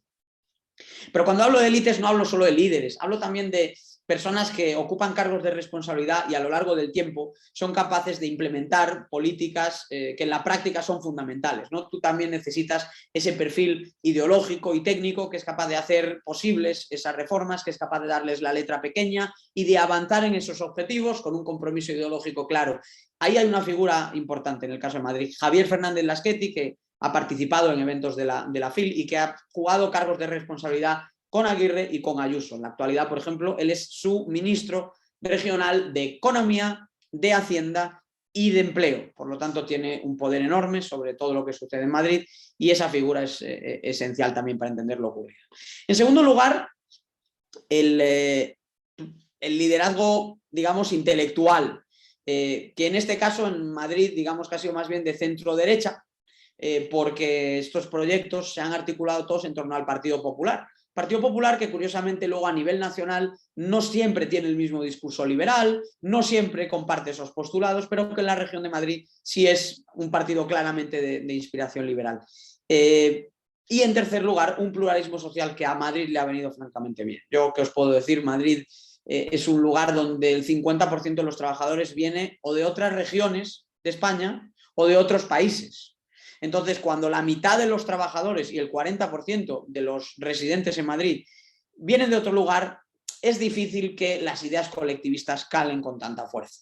Speaker 2: Pero cuando hablo de élites no hablo solo de líderes, hablo también de personas que ocupan cargos de responsabilidad y a lo largo del tiempo son capaces de implementar políticas que en la práctica son fundamentales, ¿no? Tú también necesitas ese perfil ideológico y técnico que es capaz de hacer posibles esas reformas, que es capaz de darles la letra pequeña y de avanzar en esos objetivos con un compromiso ideológico claro. Ahí hay una figura importante en el caso de Madrid, Javier Fernández Lasqueti, que ha participado en eventos de la FIL y que ha jugado cargos de responsabilidad con Aguirre y con Ayuso. En la actualidad, por ejemplo, él es su ministro regional de Economía, de Hacienda y de Empleo. Por lo tanto, tiene un poder enorme sobre todo lo que sucede en Madrid y esa figura es esencial también para entender lo ocurrido. En segundo lugar, el liderazgo, digamos, intelectual, que en este caso en Madrid, digamos que ha sido más bien de centro-derecha, porque estos proyectos se han articulado todos en torno al Partido Popular. Partido Popular que, curiosamente, luego a nivel nacional no siempre tiene el mismo discurso liberal, no siempre comparte esos postulados, pero que en la región de Madrid sí es un partido claramente de inspiración liberal. Y en tercer lugar, un pluralismo social que a Madrid le ha venido francamente bien. Yo, ¿qué os puedo decir? Madrid es un lugar donde el 50% de los trabajadores viene o de otras regiones de España o de otros países. Entonces, cuando la mitad de los trabajadores y el 40% de los residentes en Madrid vienen de otro lugar, es difícil que las ideas colectivistas calen con tanta fuerza.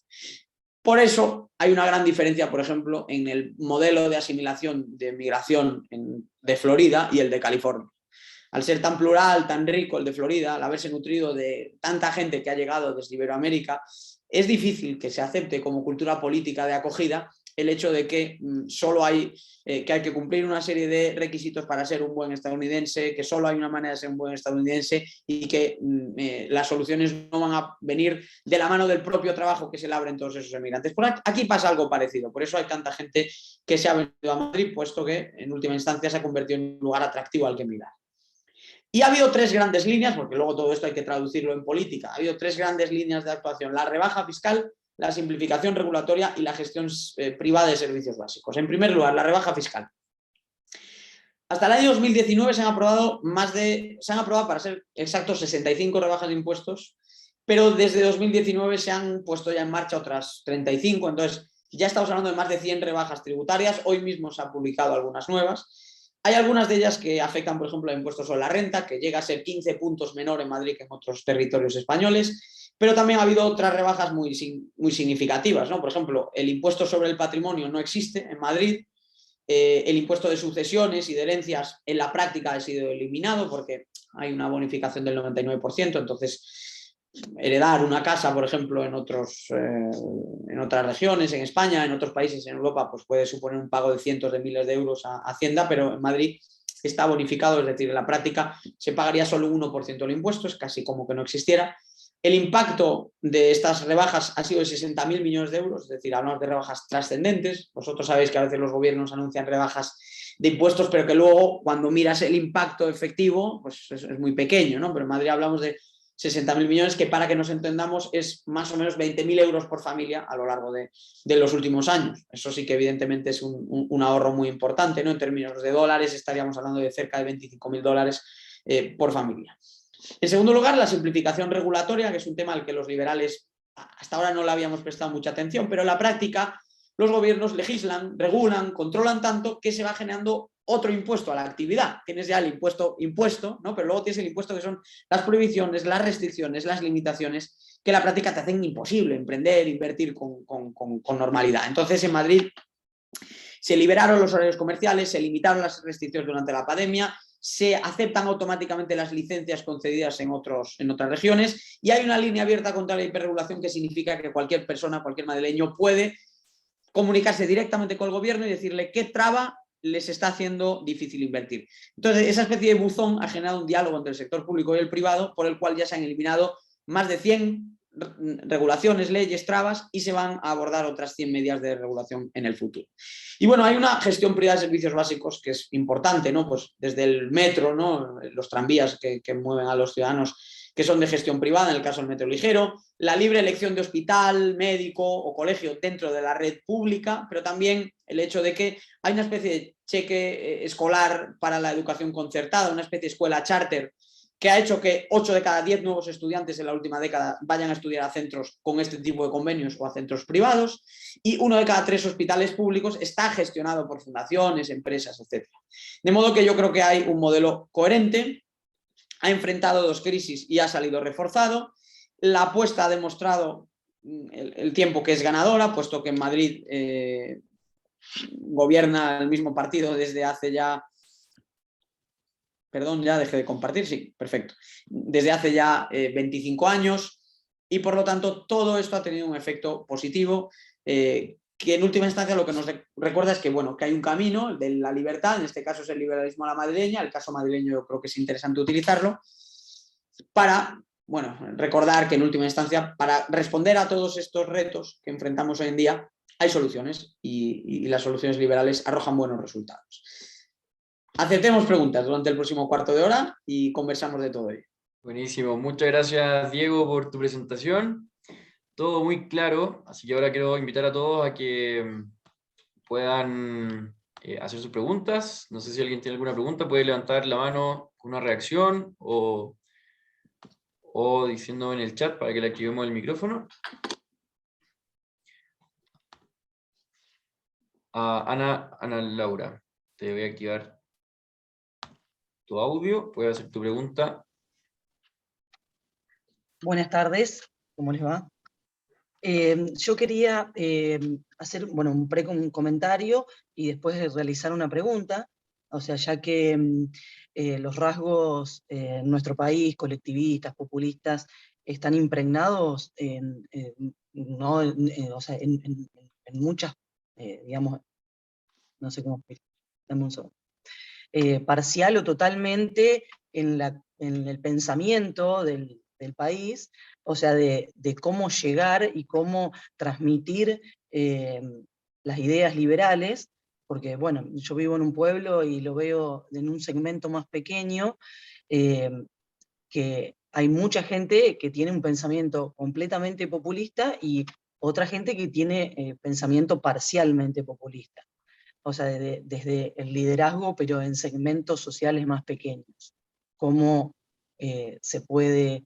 Speaker 2: Por eso hay una gran diferencia, por ejemplo, en el modelo de asimilación de migración de Florida y el de California. Al ser tan plural, tan rico el de Florida, al haberse nutrido de tanta gente que ha llegado desde Iberoamérica, es difícil que se acepte como cultura política de acogida el hecho de que solo hay que cumplir una serie de requisitos para ser un buen estadounidense, que solo hay una manera de ser un buen estadounidense y que las soluciones no van a venir de la mano del propio trabajo que se labren todos esos emigrantes. Por aquí pasa algo parecido, por eso hay tanta gente que se ha venido a Madrid, puesto que en última instancia se ha convertido en un lugar atractivo al que mirar. Y ha habido tres grandes líneas, porque luego todo esto hay que traducirlo en política, ha habido tres grandes líneas de actuación: la rebaja fiscal, la simplificación regulatoria y la gestión privada de servicios básicos. En primer lugar, la rebaja fiscal. Hasta el año 2019 se han aprobado, para ser exactos, 65 rebajas de impuestos, pero desde 2019 se han puesto ya en marcha otras 35, entonces ya estamos hablando de más de 100 rebajas tributarias. Hoy mismo se han publicado algunas nuevas. Hay algunas de ellas que afectan, por ejemplo, el impuesto sobre la renta, que llega a ser 15 puntos menor en Madrid que en otros territorios españoles. Pero también ha habido otras rebajas muy significativas, ¿no? Por ejemplo, el impuesto sobre el patrimonio no existe en Madrid, el impuesto de sucesiones y de herencias en la práctica ha sido eliminado porque hay una bonificación del 99%, entonces heredar una casa, por ejemplo, en otras regiones, en España, en otros países, en Europa, pues puede suponer un pago de cientos de miles de euros a Hacienda, pero en Madrid está bonificado, es decir, en la práctica se pagaría solo un 1% del impuesto, es casi como que no existiera. El impacto de estas rebajas ha sido de 60.000 millones de euros, es decir, hablamos de rebajas trascendentes. Vosotros sabéis que a veces los gobiernos anuncian rebajas de impuestos, pero que luego cuando miras el impacto efectivo, pues es muy pequeño, ¿no? Pero en Madrid hablamos de 60.000 millones, que para que nos entendamos es más o menos 20.000 euros por familia a lo largo de los últimos años. Eso sí que evidentemente es un ahorro muy importante, ¿no? En términos de dólares estaríamos hablando de cerca de 25.000 dólares por familia. En segundo lugar, la simplificación regulatoria, que es un tema al que los liberales hasta ahora no le habíamos prestado mucha atención, pero en la práctica los gobiernos legislan, regulan, controlan tanto que se va generando otro impuesto a la actividad. Tienes ya el impuesto, ¿no? Pero luego tienes el impuesto que son las prohibiciones, las restricciones, las limitaciones, que en la práctica te hacen imposible emprender, invertir con normalidad. Entonces, en Madrid se liberaron los horarios comerciales, se limitaron las restricciones durante la pandemia, se aceptan automáticamente las licencias concedidas en otras regiones y hay una línea abierta contra la hiperregulación, que significa que cualquier persona, cualquier madrileño puede comunicarse directamente con el gobierno y decirle qué traba les está haciendo difícil invertir. Entonces, esa especie de buzón ha generado un diálogo entre el sector público y el privado, por el cual ya se han eliminado más de 100 regulaciones, leyes, trabas, y se van a abordar otras 100 medidas de regulación en el futuro. Y bueno, hay una gestión privada de servicios básicos que es importante, ¿no? Pues desde el metro, ¿no? Los tranvías que mueven a los ciudadanos, que son de gestión privada, en el caso del metro ligero, la libre elección de hospital, médico o colegio dentro de la red pública, pero también el hecho de que hay una especie de cheque escolar para la educación concertada, una especie de escuela charter, que ha hecho que 8 de cada 10 nuevos estudiantes en la última década vayan a estudiar a centros con este tipo de convenios o a centros privados, y 1 de cada 3 hospitales públicos está gestionado por fundaciones, empresas, etc. De modo que yo creo que hay un modelo coherente, ha enfrentado 2 crisis y ha salido reforzado. La apuesta ha demostrado el tiempo que es ganadora, puesto que en Madrid gobierna el mismo partido desde hace ya... Perdón, ya dejé de compartir, sí, perfecto. Desde hace ya 25 años, y por lo tanto todo esto ha tenido un efecto positivo, que en última instancia lo que nos recuerda es que, bueno, que hay un camino de la libertad, en este caso es el liberalismo a la madrileña, el caso madrileño yo creo que es interesante utilizarlo, para, bueno, recordar que en última instancia, para responder a todos estos retos que enfrentamos hoy en día, hay soluciones, y las soluciones liberales arrojan buenos resultados. Aceptemos preguntas durante el próximo cuarto de hora y conversamos de todo ello.
Speaker 1: Buenísimo, muchas gracias Diego por tu presentación. Todo muy claro, así que ahora quiero invitar a todos a que puedan hacer sus preguntas. No sé si alguien tiene alguna pregunta, puede levantar la mano con una reacción o diciendo en el chat para que le activemos el micrófono. Ana Laura, te voy a activar tu audio, puedes hacer tu pregunta.
Speaker 3: Buenas tardes, ¿cómo les va? Yo quería hacer un comentario y después realizar una pregunta, o sea, ya que los rasgos en nuestro país, colectivistas, populistas, están impregnados ¿no? O sea, en muchas, digamos, no sé cómo explicar, dame un segundo. Parcial o totalmente en el pensamiento del país, o sea, de cómo llegar y cómo transmitir las ideas liberales, porque bueno, yo vivo en un pueblo y lo veo en un segmento más pequeño, que hay mucha gente que tiene un pensamiento completamente populista y otra gente que tiene pensamiento parcialmente populista. O sea, desde el liderazgo, pero en segmentos sociales más pequeños. ¿Cómo se puede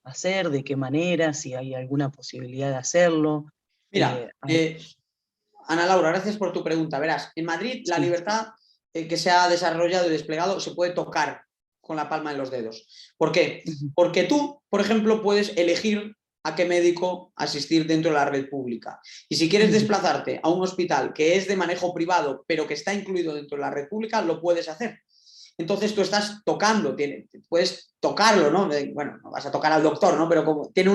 Speaker 3: hacer? ¿De qué manera? Si hay alguna posibilidad de hacerlo.
Speaker 2: Mira, Ana Laura, gracias por tu pregunta. Verás, en Madrid la libertad que se ha desarrollado y desplegado se puede tocar con la palma de los dedos. ¿Por qué? Porque tú, por ejemplo, puedes elegir a qué médico asistir dentro de la red pública. Y si quieres desplazarte a un hospital que es de manejo privado, pero que está incluido dentro de la red pública, lo puedes hacer. Entonces tú estás tocando, puedes tocarlo, ¿no? Bueno, no vas a tocar al doctor, ¿no? Pero como tiene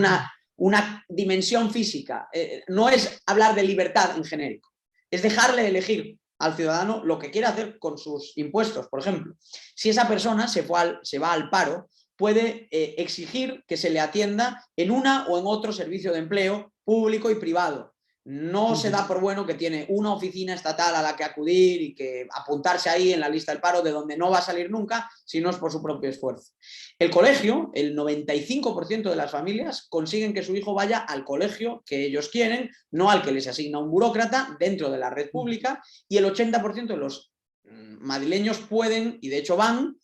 Speaker 2: una dimensión física. No es hablar de libertad en genérico, es dejarle elegir al ciudadano lo que quiere hacer con sus impuestos. Por ejemplo, si esa persona se va al paro, puede exigir que se le atienda en una o en otro servicio de empleo público y privado. No se da por bueno que tiene una oficina estatal a la que acudir y que apuntarse ahí en la lista del paro, de donde no va a salir nunca si no es por su propio esfuerzo. El colegio, el 95% de las familias consiguen que su hijo vaya al colegio que ellos quieren, no al que les asigna un burócrata dentro de la red pública, y el 80% de los madrileños pueden, y de hecho van,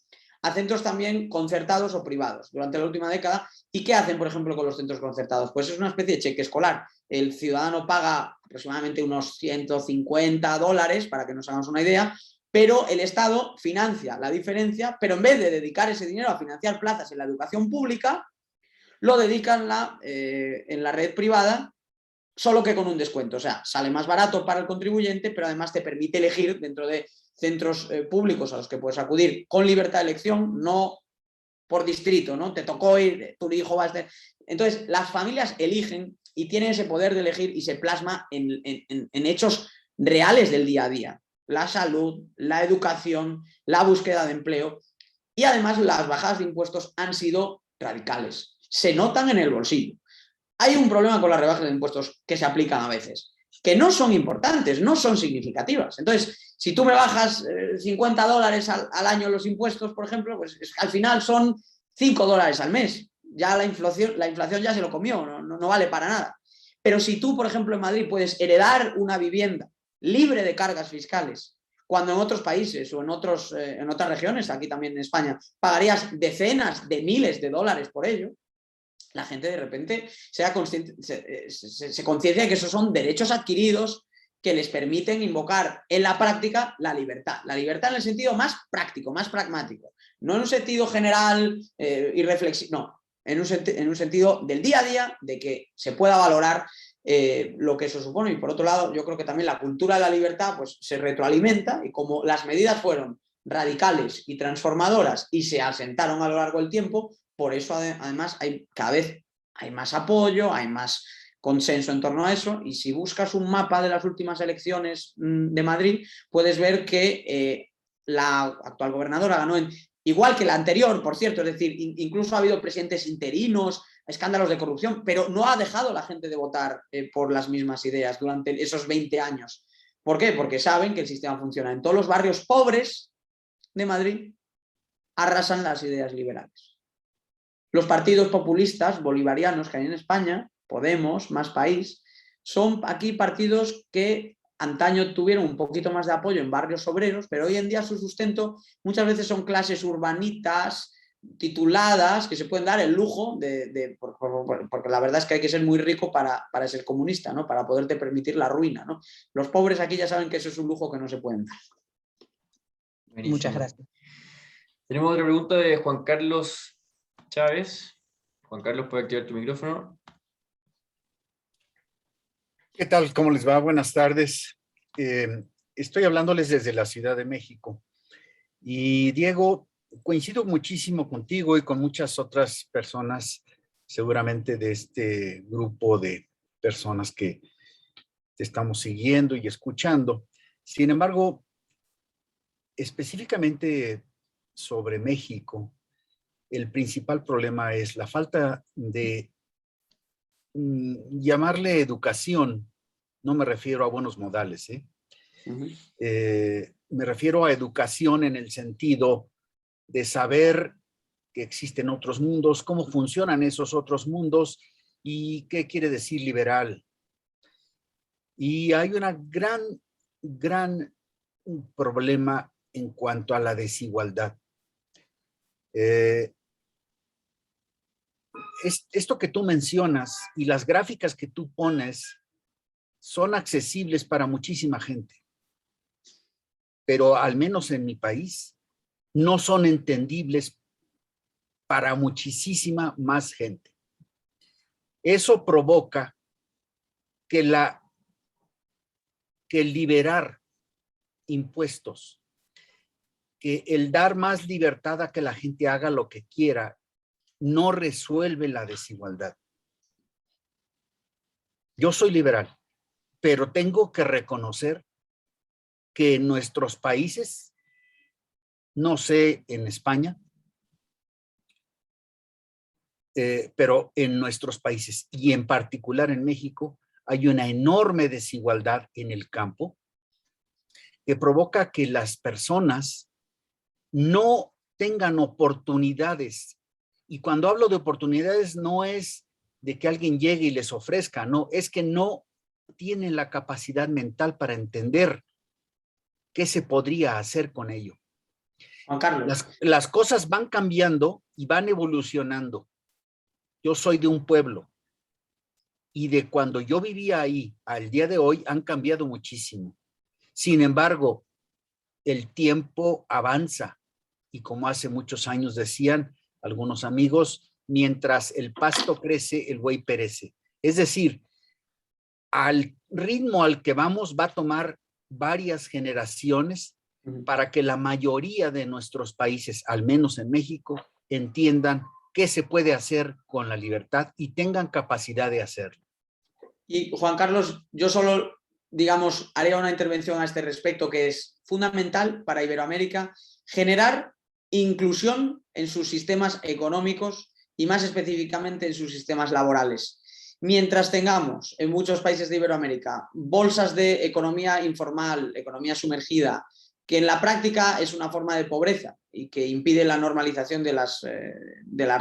Speaker 2: a centros también concertados o privados durante la última década. ¿Y qué hacen, por ejemplo, con los centros concertados? Pues es una especie de cheque escolar. El ciudadano paga aproximadamente unos $150, para que nos hagamos una idea, pero el Estado financia la diferencia, pero en vez de dedicar ese dinero a financiar plazas en la educación pública, lo dedican en la red privada, solo que con un descuento. O sea, sale más barato para el contribuyente, pero además te permite elegir dentro de centros públicos a los que puedes acudir con libertad de elección, no por distrito, ¿no? Te tocó ir, tu hijo va a estar... Entonces, las familias eligen y tienen ese poder de elegir, y se plasma en hechos reales del día a día. La salud, la educación, la búsqueda de empleo, y además las bajadas de impuestos han sido radicales. Se notan en el bolsillo. Hay un problema con las rebajas de impuestos que se aplican a veces, que no son importantes, no son significativas. Entonces, si tú me bajas $50 al año los impuestos, por ejemplo, pues al final son $5 al mes. Ya la inflación ya se lo comió, no vale para nada. Pero si tú, por ejemplo, en Madrid puedes heredar una vivienda libre de cargas fiscales, cuando en otros países o en otras regiones, aquí también en España, pagarías decenas de miles de dólares por ello, la gente de repente se conciencia de que esos son derechos adquiridos que les permiten invocar en la práctica la libertad. La libertad en el sentido más práctico, más pragmático. No en un sentido general y reflexivo, no. En un sentido del día a día, de que se pueda valorar lo que eso supone. Y por otro lado, yo creo que también la cultura de la libertad pues, se retroalimenta, y como las medidas fueron radicales y transformadoras y se asentaron a lo largo del tiempo, por eso además cada vez hay más apoyo, hay más consenso en torno a eso, y si buscas un mapa de las últimas elecciones de Madrid, puedes ver que la actual gobernadora ganó igual que la anterior, por cierto, es decir, incluso ha habido presidentes interinos, escándalos de corrupción, pero no ha dejado la gente de votar por las mismas ideas durante esos 20 años. ¿Por qué? Porque saben que el sistema funciona. En todos los barrios pobres de Madrid arrasan las ideas liberales. Los partidos populistas bolivarianos que hay en España, Podemos, Más País, son aquí partidos que antaño tuvieron un poquito más de apoyo en barrios obreros, pero hoy en día su sustento muchas veces son clases urbanitas, tituladas, que se pueden dar el lujo porque la verdad es que hay que ser muy rico para ser comunista, ¿no? Para poderte permitir la ruina, ¿no? Los pobres aquí ya saben que eso es un lujo que no se pueden dar.
Speaker 1: Buenísimo.
Speaker 3: Muchas gracias.
Speaker 1: Tenemos otra pregunta de Juan Carlos Chávez. Juan Carlos, ¿puede activar tu micrófono?
Speaker 4: ¿Qué tal? ¿Cómo les va? Buenas tardes. Estoy hablándoles desde la Ciudad de México. Y Diego, coincido muchísimo contigo y con muchas otras personas, seguramente de este grupo de personas que te estamos siguiendo y escuchando. Sin embargo, específicamente sobre México, el principal problema es la falta de llamarle educación. No me refiero a buenos modales, ¿eh? Me refiero a educación en el sentido de saber que existen otros mundos, cómo funcionan esos otros mundos y qué quiere decir liberal. Y hay una gran problema en cuanto a la desigualdad. Esto que tú mencionas y las gráficas que tú pones son accesibles para muchísima gente, pero al menos en mi país no son entendibles para muchísima más gente. Eso provoca que el liberar impuestos, que el dar más libertad a que la gente haga lo que quiera, no resuelve la desigualdad. Yo soy liberal, pero tengo que reconocer que en nuestros países, no sé en España, pero en nuestros países y en particular en México, hay una enorme desigualdad en el campo que provoca que las personas no tengan oportunidades. Y cuando hablo de oportunidades no es de que alguien llegue y les ofrezca, no, es que no tienen la capacidad mental para entender qué se podría hacer con ello.
Speaker 2: Juan Carlos.
Speaker 4: Las cosas van cambiando y van evolucionando. Yo soy de un pueblo y de cuando yo vivía ahí al día de hoy han cambiado muchísimo. Sin embargo, el tiempo avanza y como hace muchos años decían algunos amigos, mientras el pasto crece, el buey perece. Es decir, al ritmo al que vamos va a tomar varias generaciones para que la mayoría de nuestros países, al menos en México, entiendan qué se puede hacer con la libertad y tengan capacidad de hacerlo.
Speaker 2: Y Juan Carlos, yo solo, digamos, haría una intervención a este respecto que es fundamental para Iberoamérica, generar inclusión en sus sistemas económicos y más específicamente en sus sistemas laborales. Mientras tengamos en muchos países de Iberoamérica bolsas de economía informal, economía sumergida, que en la práctica es una forma de pobreza y que impide la normalización de las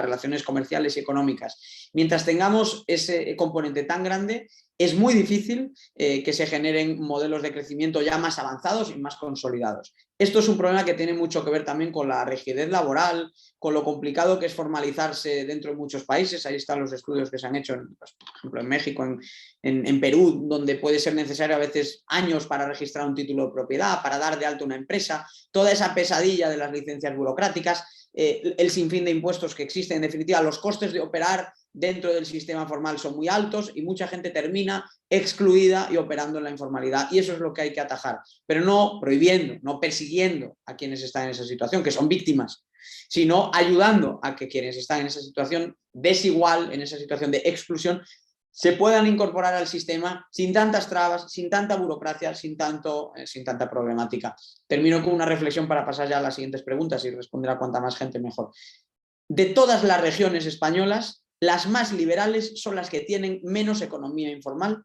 Speaker 2: relaciones comerciales y económicas. Mientras tengamos ese componente tan grande, es muy difícil que se generen modelos de crecimiento ya más avanzados y más consolidados. Esto es un problema que tiene mucho que ver también con la rigidez laboral, con lo complicado que es formalizarse dentro de muchos países. Ahí están los estudios que se han hecho, pues, por ejemplo, en México, en Perú, donde puede ser necesario a veces años para registrar un título de propiedad, para dar de alta una empresa, toda esa pesadilla de las licencias burocráticas, el sinfín de impuestos que existen. En definitiva, los costes de operar dentro del sistema formal son muy altos y mucha gente termina excluida y operando en la informalidad, y eso es lo que hay que atajar, pero no prohibiendo, no persiguiendo a quienes están en esa situación, que son víctimas, sino ayudando a que quienes están en esa situación desigual, en esa situación de exclusión, se puedan incorporar al sistema sin tantas trabas, sin tanta burocracia, sin tanta problemática. Termino con una reflexión para pasar ya a las siguientes preguntas y responder a cuanta más gente mejor. De todas las regiones españolas, las más liberales son las que tienen menos economía informal,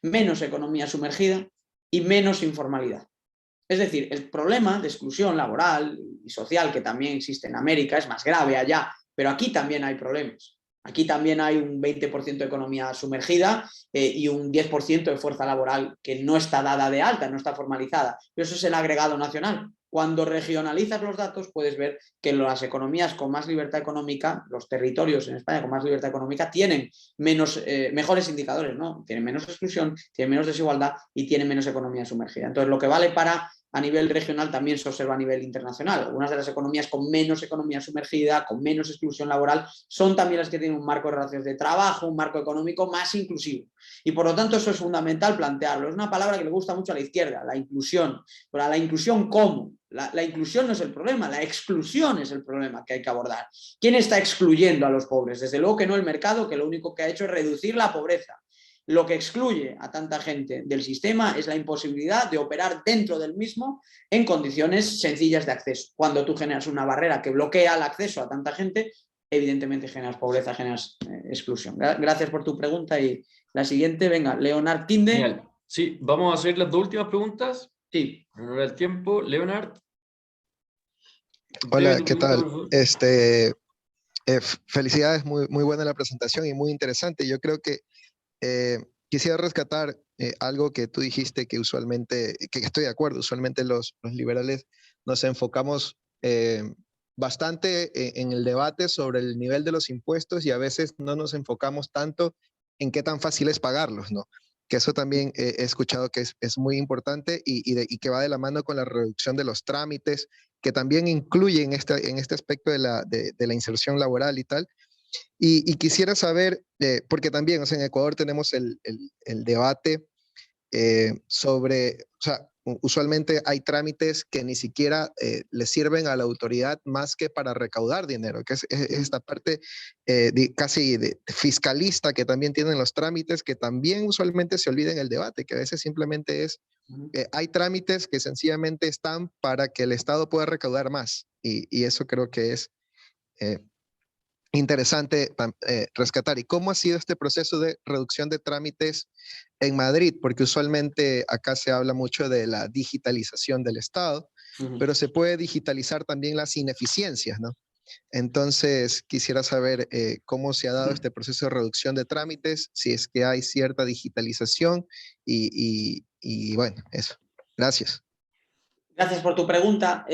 Speaker 2: menos economía sumergida y menos informalidad. Es decir, el problema de exclusión laboral y social que también existe en América es más grave allá, pero aquí también hay problemas. Aquí también hay un 20% de economía sumergida y un 10% de fuerza laboral que no está dada de alta, no está formalizada. Pero eso es el agregado nacional. Cuando regionalizas los datos puedes ver que las economías con más libertad económica, los territorios en España con más libertad económica, tienen mejores indicadores, ¿no? Tienen menos exclusión, tienen menos desigualdad y tienen menos economía sumergida. Entonces, lo que vale para a nivel regional también se observa a nivel internacional. Algunas de las economías con menos economía sumergida, con menos exclusión laboral, son también las que tienen un marco de relaciones de trabajo, un marco económico más inclusivo. Y por lo tanto eso es fundamental plantearlo. Es una palabra que le gusta mucho a la izquierda, la inclusión. Pero la inclusión, ¿cómo? La inclusión no es el problema, la exclusión es el problema que hay que abordar. ¿Quién está excluyendo a los pobres? Desde luego que no el mercado, que lo único que ha hecho es reducir la pobreza. Lo que excluye a tanta gente del sistema es la imposibilidad de operar dentro del mismo en condiciones sencillas de acceso. Cuando tú generas una barrera que bloquea el acceso a tanta gente, evidentemente generas pobreza, generas exclusión. Gracias por tu pregunta y la siguiente, venga, Leonard Tinde.
Speaker 1: Genial. Sí, vamos a hacer las dos últimas preguntas.
Speaker 2: Sí.
Speaker 1: En honor al tiempo, Leonard.
Speaker 5: Hola, ¿qué tal? Felicidades, muy buena la presentación y muy interesante. Yo creo que quisiera rescatar algo que tú dijiste que usualmente, que estoy de acuerdo, usualmente los liberales nos enfocamos bastante en el debate sobre el nivel de los impuestos y a veces no nos enfocamos tanto en qué tan fácil es pagarlos, ¿no? Que eso también he escuchado que es muy importante y que va de la mano con la reducción de los trámites, que también incluye en este aspecto de la inserción laboral y tal. Y quisiera saber, porque también, o sea, en Ecuador tenemos el debate sobre, o sea, usualmente hay trámites que ni siquiera le sirven a la autoridad más que para recaudar dinero, que es esta parte casi fiscalista que también tienen los trámites, que también usualmente se olvida en el debate, que a veces simplemente es, hay trámites que sencillamente están para que el Estado pueda recaudar más, y eso creo que es interesante rescatar. ¿Y cómo ha sido este proceso de reducción de trámites en Madrid? Porque usualmente acá se habla mucho de la digitalización del Estado, pero se puede digitalizar también las ineficiencias, ¿no? Entonces, quisiera saber cómo se ha dado este proceso de reducción de trámites, si es que hay cierta digitalización y bueno, eso. Gracias.
Speaker 2: Gracias por tu pregunta.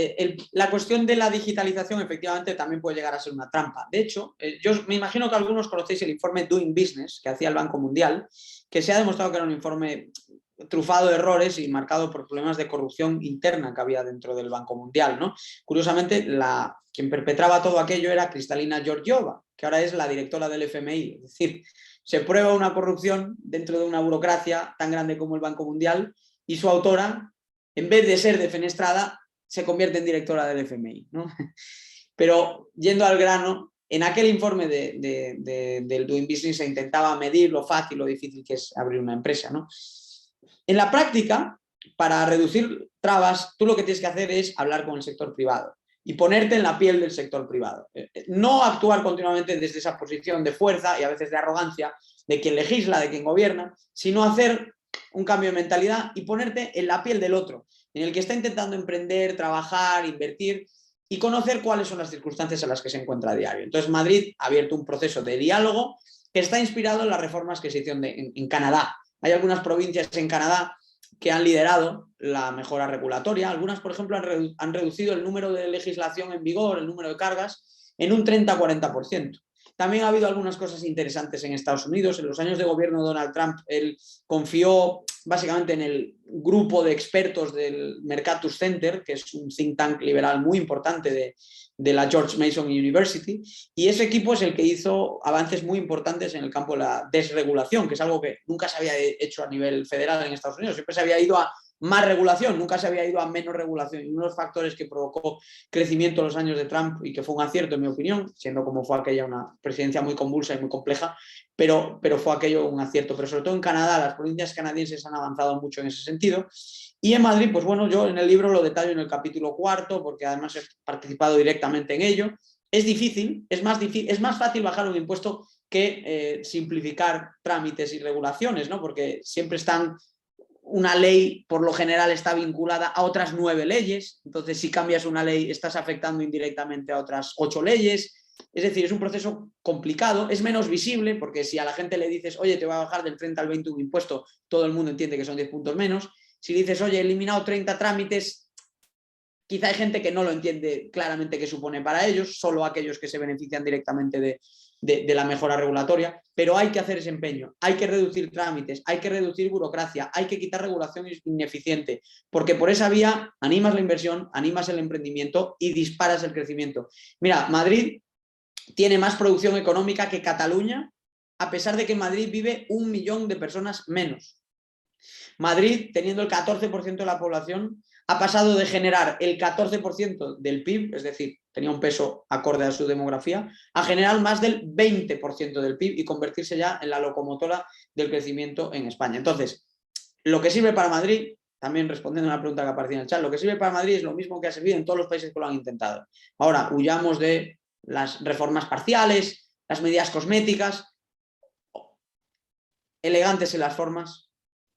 Speaker 2: La cuestión de la digitalización efectivamente también puede llegar a ser una trampa. De hecho, yo me imagino que algunos conocéis el informe Doing Business que hacía el Banco Mundial, que se ha demostrado que era un informe trufado de errores y marcado por problemas de corrupción interna que había dentro del Banco Mundial, ¿no? Curiosamente, quien perpetraba todo aquello era Kristalina Georgieva, que ahora es la directora del FMI. Es decir, se prueba una corrupción dentro de una burocracia tan grande como el Banco Mundial y su autora, en vez de ser defenestrada, se convierte en directora del FMI, ¿no? Pero yendo al grano, en aquel informe del Doing Business se intentaba medir lo fácil, lo difícil que es abrir una empresa, ¿no? En la práctica, para reducir trabas, tú lo que tienes que hacer es hablar con el sector privado. y ponerte en la piel del sector privado. No actuar continuamente desde esa posición de fuerza y a veces de arrogancia de quien legisla, de quien gobierna, sino hacer un cambio de mentalidad y ponerte en la piel del otro, en el que está intentando emprender, trabajar, invertir y conocer cuáles son las circunstancias en las que se encuentra a diario. Entonces Madrid ha abierto un proceso de diálogo que está inspirado en las reformas que se hicieron en Canadá. Hay algunas provincias en Canadá que han liderado la mejora regulatoria. Algunas, por ejemplo, han reducido el número de legislación en vigor, el número de cargas, en un 30-40%. También ha habido algunas cosas interesantes en Estados Unidos. En los años de gobierno de Donald Trump, él confió básicamente en el grupo de expertos del Mercatus Center, que es un think tank liberal muy importante de la George Mason University, y ese equipo es el que hizo avances muy importantes en el campo de la desregulación, que es algo que nunca se había hecho a nivel federal en Estados Unidos. Siempre se había ido a más regulación, nunca se había ido a menos regulación. Y uno de los factores que provocó crecimiento en los años de Trump, y que fue un acierto en mi opinión, siendo como fue aquella una presidencia muy convulsa y muy compleja, pero fue aquello un acierto. Pero sobre todo en Canadá, las provincias canadienses han avanzado mucho en ese sentido. Y en Madrid, pues bueno, yo en el libro lo detallo en el capítulo 4, porque además he participado directamente en ello. Es difícil, es más fácil bajar un impuesto que simplificar trámites y regulaciones, ¿no? Porque siempre están... Una ley, por lo general, está vinculada a otras 9 leyes. Entonces, si cambias una ley, estás afectando indirectamente a otras 8 leyes. Es decir, es un proceso complicado, es menos visible, porque si a la gente le dices, oye, te voy a bajar del 30 al 20 un impuesto, todo el mundo entiende que son 10 puntos menos. Si dices, oye, he eliminado 30 trámites, quizá hay gente que no lo entiende claramente qué supone para ellos, solo aquellos que se benefician directamente de la mejora regulatoria, pero hay que hacer ese empeño, hay que reducir trámites, hay que reducir burocracia, hay que quitar regulación ineficiente, porque por esa vía animas la inversión, animas el emprendimiento y disparas el crecimiento. Mira, Madrid tiene más producción económica que Cataluña, a pesar de que en Madrid vive 1 millón de personas menos. Madrid, teniendo el 14% de la población, ha pasado de generar el 14% del PIB, es decir, tenía un peso acorde a su demografía, a generar más del 20% del PIB y convertirse ya en la locomotora del crecimiento en España. Entonces, lo que sirve para Madrid, también respondiendo a una pregunta que aparecía en el chat, lo que sirve para Madrid es lo mismo que ha servido en todos los países que lo han intentado. Ahora, huyamos de las reformas parciales, las medidas cosméticas, elegantes en las formas,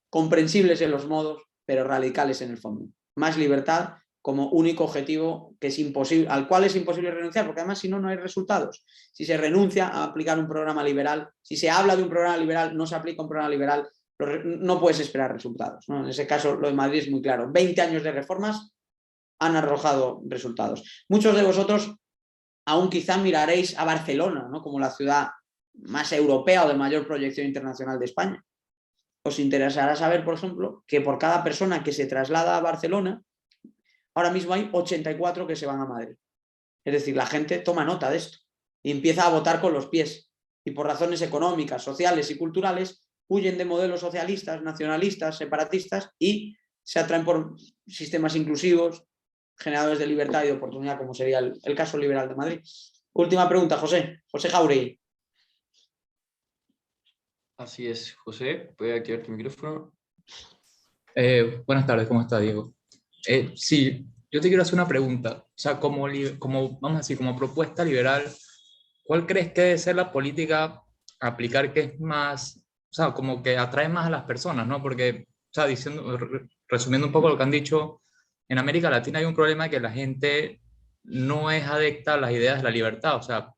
Speaker 2: comprensibles en los modos, pero radicales en el fondo. Más libertad como único objetivo que es imposible, al cual es imposible renunciar, porque además si no, no hay resultados. Si se renuncia a aplicar un programa liberal, si se habla de un programa liberal, no se aplica un programa liberal, no puedes esperar resultados, ¿no? En ese caso, lo de Madrid es muy claro. 20 años de reformas han arrojado resultados. Muchos de vosotros aún quizá miraréis a Barcelona, ¿no?, como la ciudad más europea o de mayor proyección internacional de España. Os interesará saber, por ejemplo, que por cada persona que se traslada a Barcelona, ahora mismo hay 84 que se van a Madrid. Es decir, la gente toma nota de esto y empieza a votar con los pies. Y por razones económicas, sociales y culturales, huyen de modelos socialistas, nacionalistas, separatistas y se atraen por sistemas inclusivos, generadores de libertad y de oportunidad, como sería el caso liberal de Madrid. Última pregunta, José Jauregui.
Speaker 1: Así es, José, puede activar tu micrófono.
Speaker 6: Buenas tardes, ¿cómo está, Diego? Sí, yo te quiero hacer una pregunta. O sea, como vamos a decir, como propuesta liberal, ¿cuál crees que debe ser la política a aplicar que es más, o sea, como que atrae más a las personas, ¿no? Porque, o sea, resumiendo un poco lo que han dicho, en América Latina hay un problema de que la gente no es adepta a las ideas de la libertad, o sea,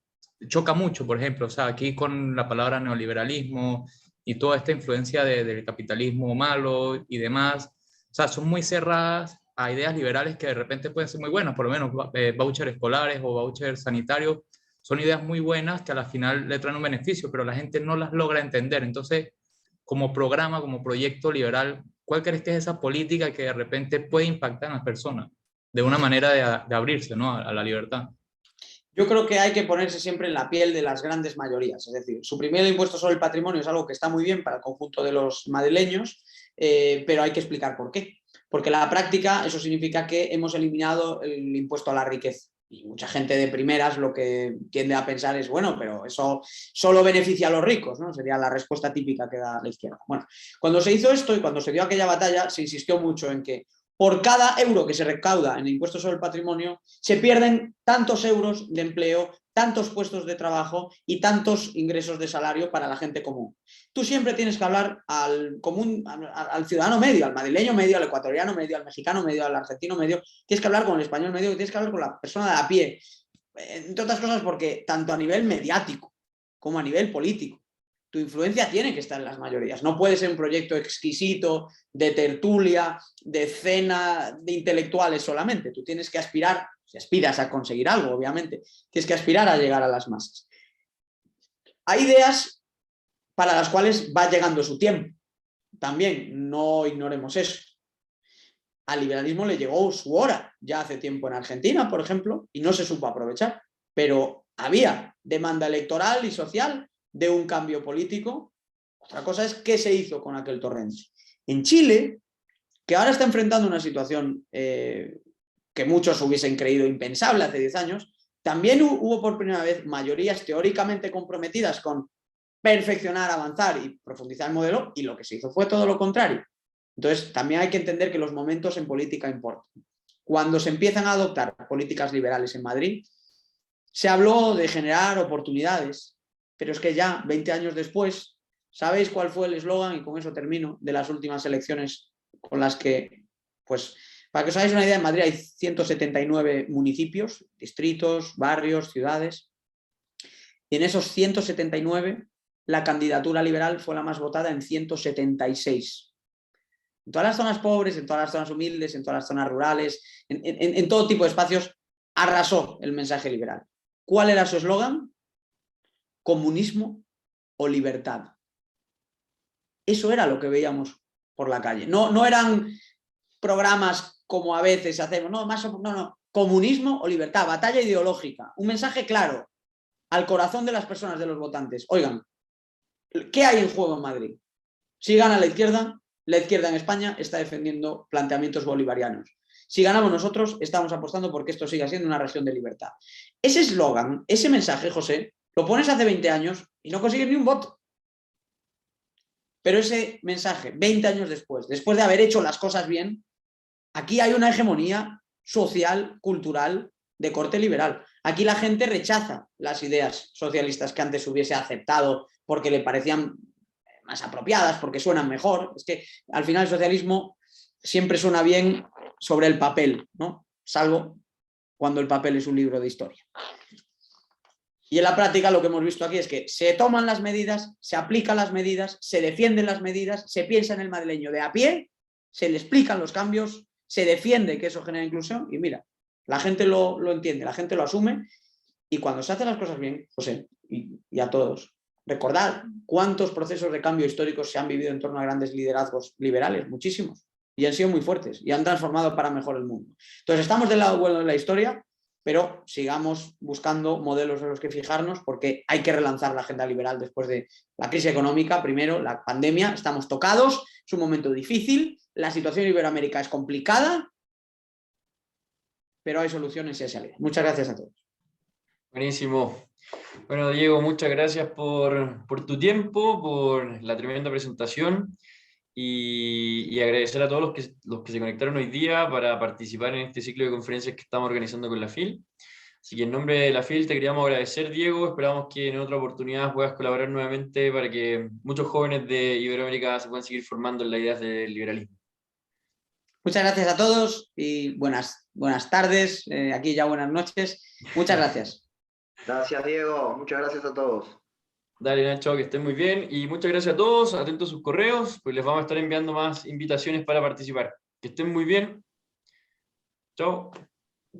Speaker 6: choca mucho, por ejemplo, o sea, aquí con la palabra neoliberalismo y toda esta influencia del capitalismo malo y demás, o sea, son muy cerradas a ideas liberales que de repente pueden ser muy buenas, por lo menos vouchers escolares o vouchers sanitarios, son ideas muy buenas que a la final le traen un beneficio, pero la gente no las logra entender. Entonces, como programa, como proyecto liberal, ¿cuál crees que es esa política que de repente puede impactar en las personas de una manera de abrirse, ¿no?, a la libertad?
Speaker 2: Yo creo que hay que ponerse siempre en la piel de las grandes mayorías. Es decir, suprimir el impuesto sobre el patrimonio es algo que está muy bien para el conjunto de los madrileños, pero hay que explicar por qué. Porque en la práctica eso significa que hemos eliminado el impuesto a la riqueza. Y mucha gente de primeras lo que tiende a pensar es, bueno, pero eso solo beneficia a los ricos, ¿no? Sería la respuesta típica que da la izquierda. Bueno, cuando se hizo esto y cuando se dio aquella batalla, se insistió mucho en que por cada euro que se recauda en impuestos sobre el patrimonio, se pierden tantos euros de empleo, tantos puestos de trabajo y tantos ingresos de salario para la gente común. Tú siempre tienes que hablar al común, al ciudadano medio, al madrileño medio, al ecuatoriano medio, al mexicano medio, al argentino medio. Tienes que hablar con el español medio, tienes que hablar con la persona de a pie. Entre otras cosas porque tanto a nivel mediático como a nivel político, tu influencia tiene que estar en las mayorías. No puede ser un proyecto exquisito, de tertulia, de cena de intelectuales solamente. Tú tienes que aspirar, si aspiras a conseguir algo, obviamente, tienes que aspirar a llegar a las masas. Hay ideas para las cuales va llegando su tiempo. También no ignoremos eso. Al liberalismo le llegó su hora ya hace tiempo en Argentina, por ejemplo, y no se supo aprovechar. Pero había demanda electoral y social de un cambio político. Otra cosa es qué se hizo con aquel torrente. En Chile, que ahora está enfrentando una situación que muchos hubiesen creído impensable hace 10 años, también hubo por primera vez mayorías teóricamente comprometidas con perfeccionar, avanzar y profundizar el modelo, y lo que se hizo fue todo lo contrario. Entonces, también hay que entender que los momentos en política importan. Cuando se empiezan a adoptar políticas liberales en Madrid, se habló de generar oportunidades, pero es que ya 20 años después, ¿sabéis cuál fue el eslogan? Y con eso termino, de las últimas elecciones con las que, pues, para que os hagáis una idea, en Madrid hay 179 municipios, distritos, barrios, ciudades, y en esos 179 la candidatura liberal fue la más votada en 176. En todas las zonas pobres, en todas las zonas humildes, en todas las zonas rurales, en todo tipo de espacios, arrasó el mensaje liberal. ¿Cuál era su eslogan? Comunismo o libertad. Eso era lo que veíamos por la calle. No eran programas como a veces hacemos, no, comunismo o libertad, batalla ideológica, un mensaje claro al corazón de las personas, de los votantes. Oigan, ¿qué hay en juego en Madrid? Si gana la izquierda en España está defendiendo planteamientos bolivarianos. Si ganamos nosotros, estamos apostando porque esto siga siendo una región de libertad. Ese eslogan, ese mensaje, José, lo pones hace 20 años y no consigues ni un voto. Pero ese mensaje, 20 años después de haber hecho las cosas bien, aquí hay una hegemonía social, cultural, de corte liberal. Aquí la gente rechaza las ideas socialistas que antes hubiese aceptado porque le parecían más apropiadas, porque suenan mejor. Es que al final el socialismo siempre suena bien sobre el papel, ¿no? Salvo cuando el papel es un libro de historia. Y en la práctica lo que hemos visto aquí es que se toman las medidas, se aplican las medidas, se defienden las medidas, se piensa en el madrileño de a pie, se le explican los cambios, se defiende que eso genera inclusión y mira, la gente lo entiende, la gente lo asume y cuando se hacen las cosas bien, José, y a todos, recordad cuántos procesos de cambio históricos se han vivido en torno a grandes liderazgos liberales, muchísimos, y han sido muy fuertes y han transformado para mejor el mundo. Entonces estamos del lado bueno de la historia, pero sigamos buscando modelos en los que fijarnos porque hay que relanzar la agenda liberal después de la crisis económica, primero la pandemia, estamos tocados, es un momento difícil, la situación en Iberoamérica es complicada, pero hay soluciones y hay salidas. Muchas gracias a todos.
Speaker 1: Buenísimo. Bueno, Diego, muchas gracias por tu tiempo, por la tremenda presentación y agradecer a todos los que se conectaron hoy día para participar en este ciclo de conferencias que estamos organizando con la FIL. Así que en nombre de la FIL te queríamos agradecer, Diego. Esperamos que en otra oportunidad puedas colaborar nuevamente para que muchos jóvenes de Iberoamérica se puedan seguir formando en las ideas del liberalismo.
Speaker 2: Muchas gracias a todos y buenas tardes, aquí ya buenas noches. Muchas gracias.
Speaker 7: Gracias, Diego. Muchas gracias a todos.
Speaker 1: Dale, Nacho, que estén muy bien. Y muchas gracias a todos. Atentos a sus correos, pues les vamos a estar enviando más invitaciones para participar. Que estén muy bien. Chao.